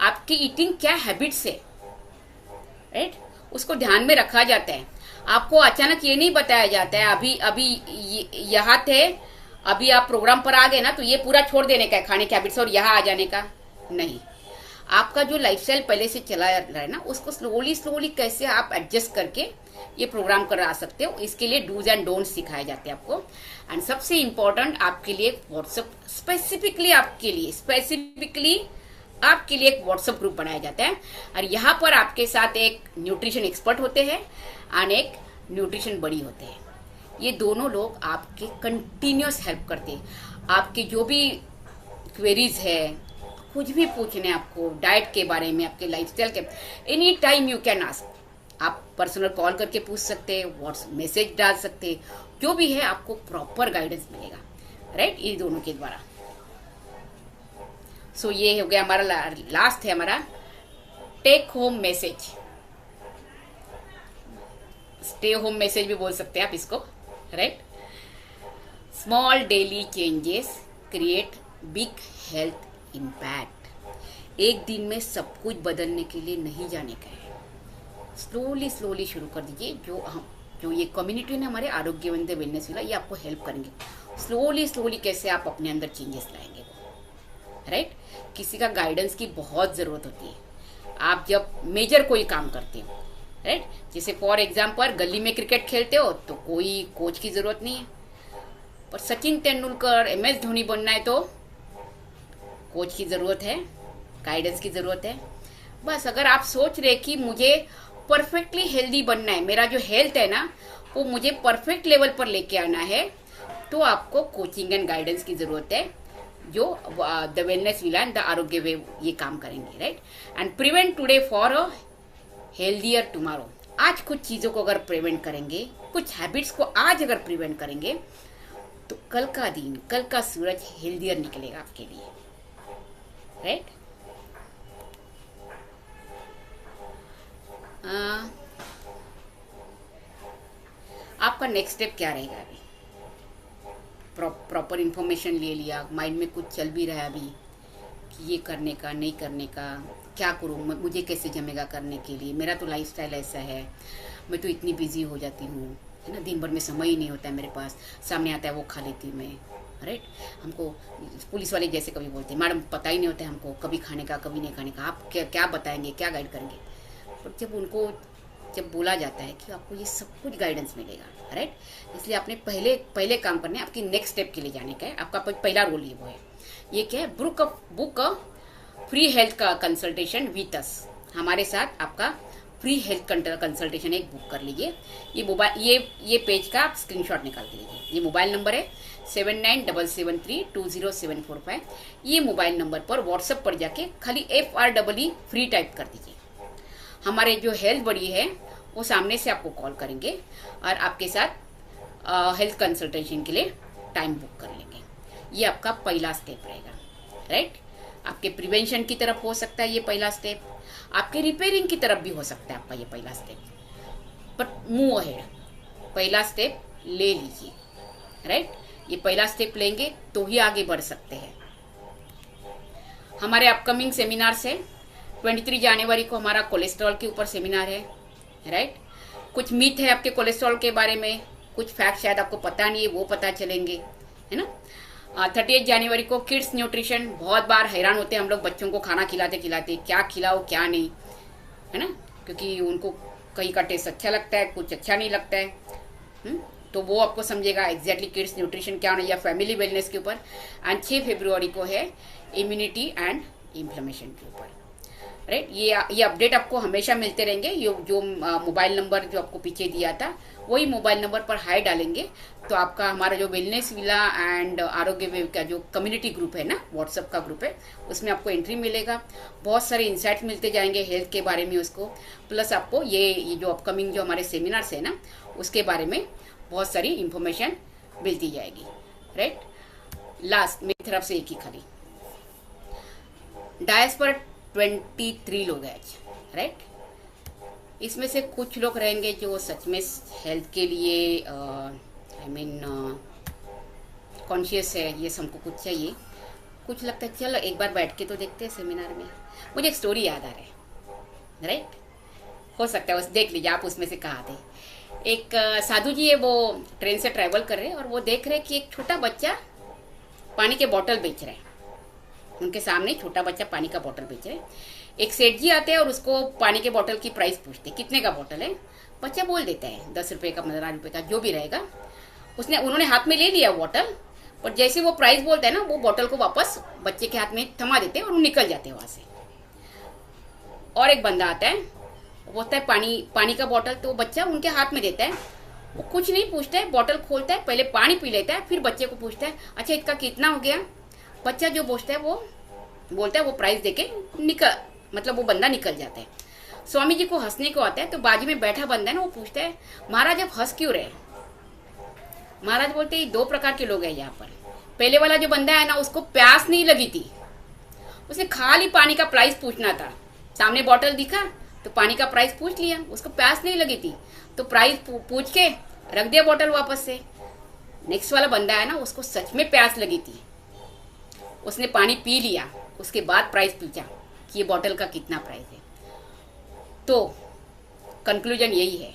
आपकी ईटिंग क्या हैबिट्स है, राइट? उसको ध्यान में रखा जाता है। आपको अचानक ये नहीं बताया जाता है अभी यहाँ थे, अभी आप प्रोग्राम पर आ गए ना तो ये पूरा छोड़ देने का है खाने के हैबिट्स और यहाँ आ जाने का नहीं। आपका जो लाइफस्टाइल पहले से चला रहा है ना, उसको स्लोली कैसे आप एडजस्ट करके ये प्रोग्राम करा सकते हो, इसके लिए डूज एंड डोंट्स सिखाए जाते हैं आपको। एंड सबसे इम्पोर्टेंट आपके लिए व्हाट्सएप, स्पेसिफिकली आपके लिए एक व्हाट्सएप ग्रुप बनाया जाता है, और यहाँ पर आपके साथ एक न्यूट्रिशन एक्सपर्ट होते हैं और एक न्यूट्रिशन बडी होते हैं। ये दोनों लोग आपके कंटिन्यूस हेल्प करते हैं। आपके जो भी क्वेरीज है, कुछ भी पूछने आपको डाइट के बारे में, आपके लाइफस्टाइल के, any time you can ask. आप पर्सनल कॉल करके पूछ सकते हैं, व्हाट्सएप मैसेज डाल सकते हैं, जो भी है आपको प्रॉपर गाइडेंस मिलेगा, राइट? ये दोनों के द्वारा। सो ये हो गया हमारा लास्ट है हमारा take home message, stay home message भी बोल सकते हैं आप इसको, right? Small daily changes create big health impact. एक दिन में सब कुछ बदलने के लिए नहीं जाने का है, स्लोली शुरू कर दीजिए। जो ये कम्युनिटी ने हमारे आरोग्यवंत वेलनेस वाला, ये आपको हेल्प करेंगे स्लोली कैसे आप अपने अंदर चेंजेस लाएंगे, राइट? किसी का गाइडेंस की बहुत जरूरत होती है। आप जब मेजर कोई काम करते हो राइट। जैसे फॉर एग्जाम्पल गली में क्रिकेट खेलते हो तो कोई कोच की जरूरत नहीं है, पर सचिन तेंदुलकर, MS धोनी बनना है तो कोच की जरूरत है, गाइडेंस की जरूरत है। बस अगर आप सोच रहे कि मुझे परफेक्टली हेल्दी बनना है, मेरा जो हेल्थ है ना वो मुझे परफेक्ट लेवल पर लेके आना है, तो आपको कोचिंग एंड गाइडेंस की जरूरत है, जो the wellness villa and the आरोग्य वे ये काम करेंगे, right. And prevent today for a healthier tomorrow. आज कुछ चीजों को अगर प्रिवेंट करेंगे, कुछ हैबिट्स को आज अगर प्रिवेंट करेंगे, तो कल का दिन, कल का सूरज हेल्दियर निकलेगा आपके लिए, राइट। आपका नेक्स्ट स्टेप क्या रहेगा? अभी प्रॉपर इंफॉर्मेशन ले लिया, माइंड में कुछ चल भी रहा है अभी कि ये करने का, नहीं करने का, क्या करूँ, मुझे कैसे जमेगा करने के लिए, मेरा तो लाइफस्टाइल ऐसा है, मैं तो इतनी बिजी हो जाती हूँ, है ना, दिन भर में समय ही नहीं होता है मेरे पास, सामने आता है वो खा लेती हूँ मैं, राइट। हमको पुलिस वाले जैसे कभी बोलते हैं, मैडम पता ही नहीं होता है हमको कभी खाने का कभी नहीं खाने का, आप क्या बताएंगे, क्या गाइड करेंगे। और जब बोला जाता है कि आपको ये सब कुछ गाइडेंस मिलेगा, राइट, इसलिए आपने पहले काम करने, आपकी नेक्स्ट स्टेप के लिए जाने का है। आपका पहला रोल ये वो है, ये क्या है, बुक फ्री हेल्थ का कंसल्टेशन विथ अस। हमारे साथ आपका फ्री हेल्थ कंसल्टेशन एक बुक कर लीजिए। ये मोबाइल ये पेज का आप स्क्रीनशॉट निकाल के लीजिए। ये मोबाइल नंबर है 7977320745। ये मोबाइल नंबर पर व्हाट्सएप पर जाके खाली FREE फ्री टाइप कर दीजिए। हमारे जो हेल्थ बड़ी है वो सामने से आपको कॉल करेंगे और आपके साथ हेल्थ कंसल्टेशन के लिए टाइम बुक कर लेंगे। ये आपका पहला स्टेप रहेगा, राइट। आपके प्रिवेंशन की तरफ हो सकता है ये पहला स्टेप, आपके रिपेयरिंग की तरफ भी हो सकता है आपका ये पहला स्टेप, बट मूव अहेड, पहला स्टेप ले लीजिए, राइट। ये पहला स्टेप लेंगे तो ही आगे बढ़ सकते हैं। हमारे अपकमिंग सेमिनार्स है, 23 जनवरी को हमारा कोलेस्ट्रॉल के ऊपर सेमिनार है, राइट। कुछ मीथ है आपके कोलेस्ट्रॉल के बारे में, कुछ फैक्ट शायद आपको पता नहीं है, वो पता चलेंगे, है ना। 30 जनवरी को किड्स न्यूट्रिशन। बहुत बार हैरान होते हैं हम लोग बच्चों को खाना खिलाते क्या खिलाओ क्या नहीं, है ना, क्योंकि उनको कहीं का टेस्ट अच्छा लगता है, कुछ अच्छा नहीं लगता है। तो वो आपको समझेगा एग्जैक्टली किड्स न्यूट्रिशन क्या होना, या फैमिली वेलनेस के ऊपर। एंड 6 फरवरी को है इम्यूनिटी एंड इन्फ्लेमेशन के ऊपर, राइट। ये अपडेट आपको हमेशा मिलते रहेंगे। ये जो मोबाइल नंबर जो आपको पीछे दिया था वही मोबाइल नंबर पर हाई डालेंगे तो आपका हमारा जो वेलनेस विला एंड आरोग्य वेव का जो कम्युनिटी ग्रुप है ना, व्हाट्सएप का ग्रुप है, उसमें आपको एंट्री मिलेगा। बहुत सारे इंसाइट्स मिलते जाएंगे हेल्थ के बारे में उसको, प्लस आपको ये जो अपकमिंग जो हमारे सेमिनार्स है ना उसके बारे में बहुत सारी इंफॉर्मेशन मिलती जाएगी, राइट। लास्ट मेरी तरफ से एक ही खाली डायस पर 23 लोग हैं आज, राइट। इसमें से कुछ लोग रहेंगे जो सच में हेल्थ के लिए कॉन्शियस है, ये सबको कुछ चाहिए, कुछ लगता है चलो एक बार बैठ के तो देखते हैं सेमिनार में। मुझे एक स्टोरी याद आ रहा है, राइट, हो सकता है उस देख लीजिए आप उसमें से कहा थे। एक साधु जी है, वो ट्रेन से ट्रैवल कर रहे हैं और वो देख रहे हैं कि एक छोटा बच्चा पानी के बोतल बेच रहा है। उनके सामने छोटा बच्चा पानी का बोतल बेच रहे हैं। एक सेठ जी आते हैं और उसको पानी के बोतल की प्राइस पूछते, कितने का बोतल है। बच्चा बोल देता है 10 रुपए का, 15 रुपए का, जो भी रहेगा। उन्होंने हाथ में ले लिया बोतल, और जैसे वो प्राइस बोलता है ना, वो बोतल को वापस बच्चे के हाथ में थमा देते हैं और वो निकल जाते हैं वहां से। और एक बंदा आता है, वो बोलता है पानी का बोतल, तो बच्चा उनके हाथ में देता है। वो कुछ नहीं पूछता है, बोतल खोलता है, पहले पानी पी लेता है, फिर बच्चे को पूछता है अच्छा इसका कितना हो गया। बच्चा जो पूछता है वो बोलता है, वो प्राइस देके वो बंदा निकल जाता है। स्वामी जी को हंसने को आता है, तो बाजू में बैठा बंदा है ना, वो पूछता है महाराज आप हंस क्यों रहे। महाराज बोलते हैं 2 प्रकार के लोग हैं यहाँ पर। पहले वाला जो बंदा है ना, उसको प्यास नहीं लगी थी, उसने खाली पानी का प्राइस पूछना था। सामने बोतल दिखा तो पानी का प्राइस पूछ लिया, उसको प्यास नहीं लगी थी तो प्राइस पूछ के रख दिया बोतल वापस से। नेक्स्ट वाला बंदा है ना, उसको सच में प्यास लगी थी, उसने पानी पी लिया, उसके बाद प्राइस पूछा कि ये बोतल का कितना प्राइस है। तो कंक्लूजन यही है,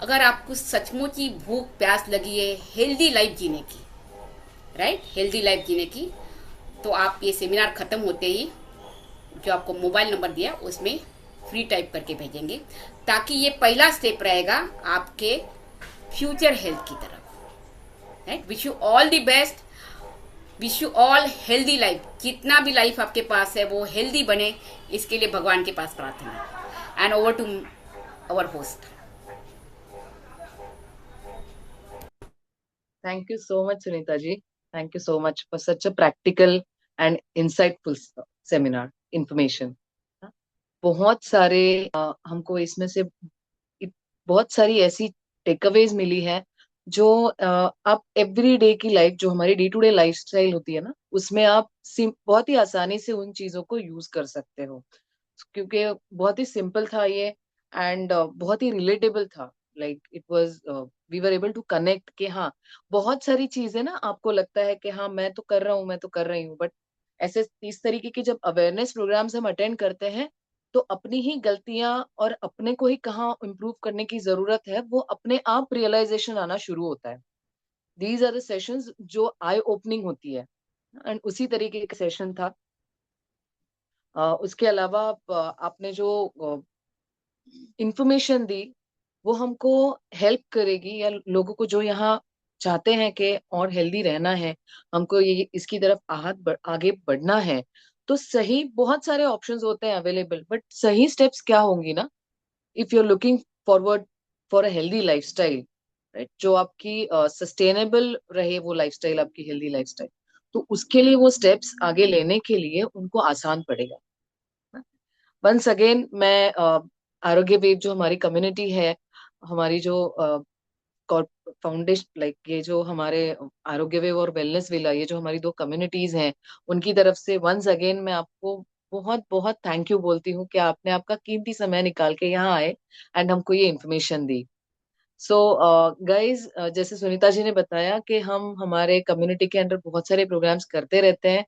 अगर आपको सचमुच ही भूख प्यास लगी है हेल्दी लाइफ जीने की, राइट, हेल्दी लाइफ जीने की, तो आप ये सेमिनार खत्म होते ही जो आपको मोबाइल नंबर दिया उसमें फ्री टाइप करके भेजेंगे, ताकि ये पहला स्टेप रहेगा आपके फ्यूचर हेल्थ की तरफ। Right, wish you all the best, wish you all healthy life. जितना भी लाइफ आपके पास है वो हेल्दी बने, इसके लिए भगवान के पास प्रार्थना। And over to our host. Thank you so much, Sunita ji. Thank you so much for such a practical and insightful seminar information. बहुत सारे हमको इसमें से बहुत सारी ऐसी टेकअवेज मिली है जो आप एवरी डे की लाइफ, जो हमारी डे टू डे लाइफस्टाइल होती है ना, उसमें आप बहुत ही आसानी से उन चीजों को यूज कर सकते हो, क्योंकि बहुत ही सिंपल था ये, एंड बहुत ही रिलेटेबल था। Like it was, we were able to connect कि हाँ, बहुत सारी चीजें ना आपको लगता है कि हाँ मैं तो कर रहा हूँ, मैं तो कर रही हूँ, बट ऐसे इस तरीके के जब अवेयरनेस प्रोग्राम्स हम अटेंड करते हैं, तो अपनी ही गलतियां और अपने को ही कहाँ इम्प्रूव करने की जरूरत है, वो अपने आप रियलाइजेशन आना शुरू होता है। दीज आर द सेशंस जो आई ओपनिंग होती है, एंड उसी तरीके का सेशन था। उसके अलावा आपने जो इंफॉर्मेशन दी, वो हमको हेल्प करेगी, या लोगों को जो यहाँ चाहते हैं कि और हेल्दी रहना है, हमको ये इसकी तरफ आगे बढ़ना है, तो सही बहुत सारे ऑप्शंस होते हैं अवेलेबल, बट सही स्टेप्स क्या होंगी ना, if you are looking forward for a healthy lifestyle, right, जो आपकी सस्टेनेबल रहे, वो लाइफस्टाइल आपकी हेल्दी लाइफस्टाइल, तो उसके लिए वो स्टेप्स आगे लेने के लिए उनको आसान पड़ेगा। वंस अगेन मैं आरोग्य वेव जो हमारी कम्युनिटी है, हमारी जो फाउंडेशन, लाइक ये जो हमारे आरोग्य वेव और वेलनेस विला, ये जो हमारी दो कम्युनिटीज हैं, उनकी तरफ से वंस अगेन मैं आपको बहुत बहुत थैंक यू बोलती हूँ कि आपने आपका कीमती समय निकाल के यहाँ आए एंड हमको ये इन्फॉर्मेशन दी। सो गाइज, जैसे सुनीता जी ने बताया कि हम हमारे कम्युनिटी के अंदर बहुत सारे प्रोग्राम्स करते रहते हैं।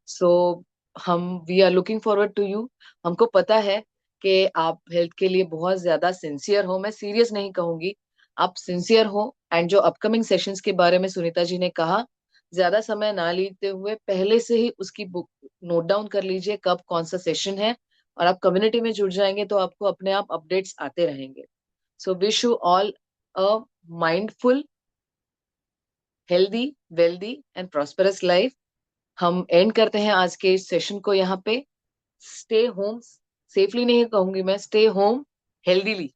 सो हम we are looking forward to you. हमको पता है कि आप हेल्थ के लिए बहुत ज्यादा सिंसियर हो, मैं सीरियस नहीं कहूंगी, आप सिंसियर हो, एंड जो अपकमिंग सेशंस के बारे में सुनीता जी ने कहा, ज्यादा समय ना लेते हुए पहले से ही उसकी बुक नोट डाउन कर लीजिए कब कौन सा सेशन है, और आप कम्युनिटी में जुड़ जाएंगे तो आपको अपने आप अपडेट्स आते रहेंगे। So wish you all a mindful, healthy, wealthy and prosperous life। हम एंड करते हैं आज के इस सेशन को यहाँ पे। स्टे होम सेफली नहीं कहूंगी मैं, स्टे होम हेल्दीली।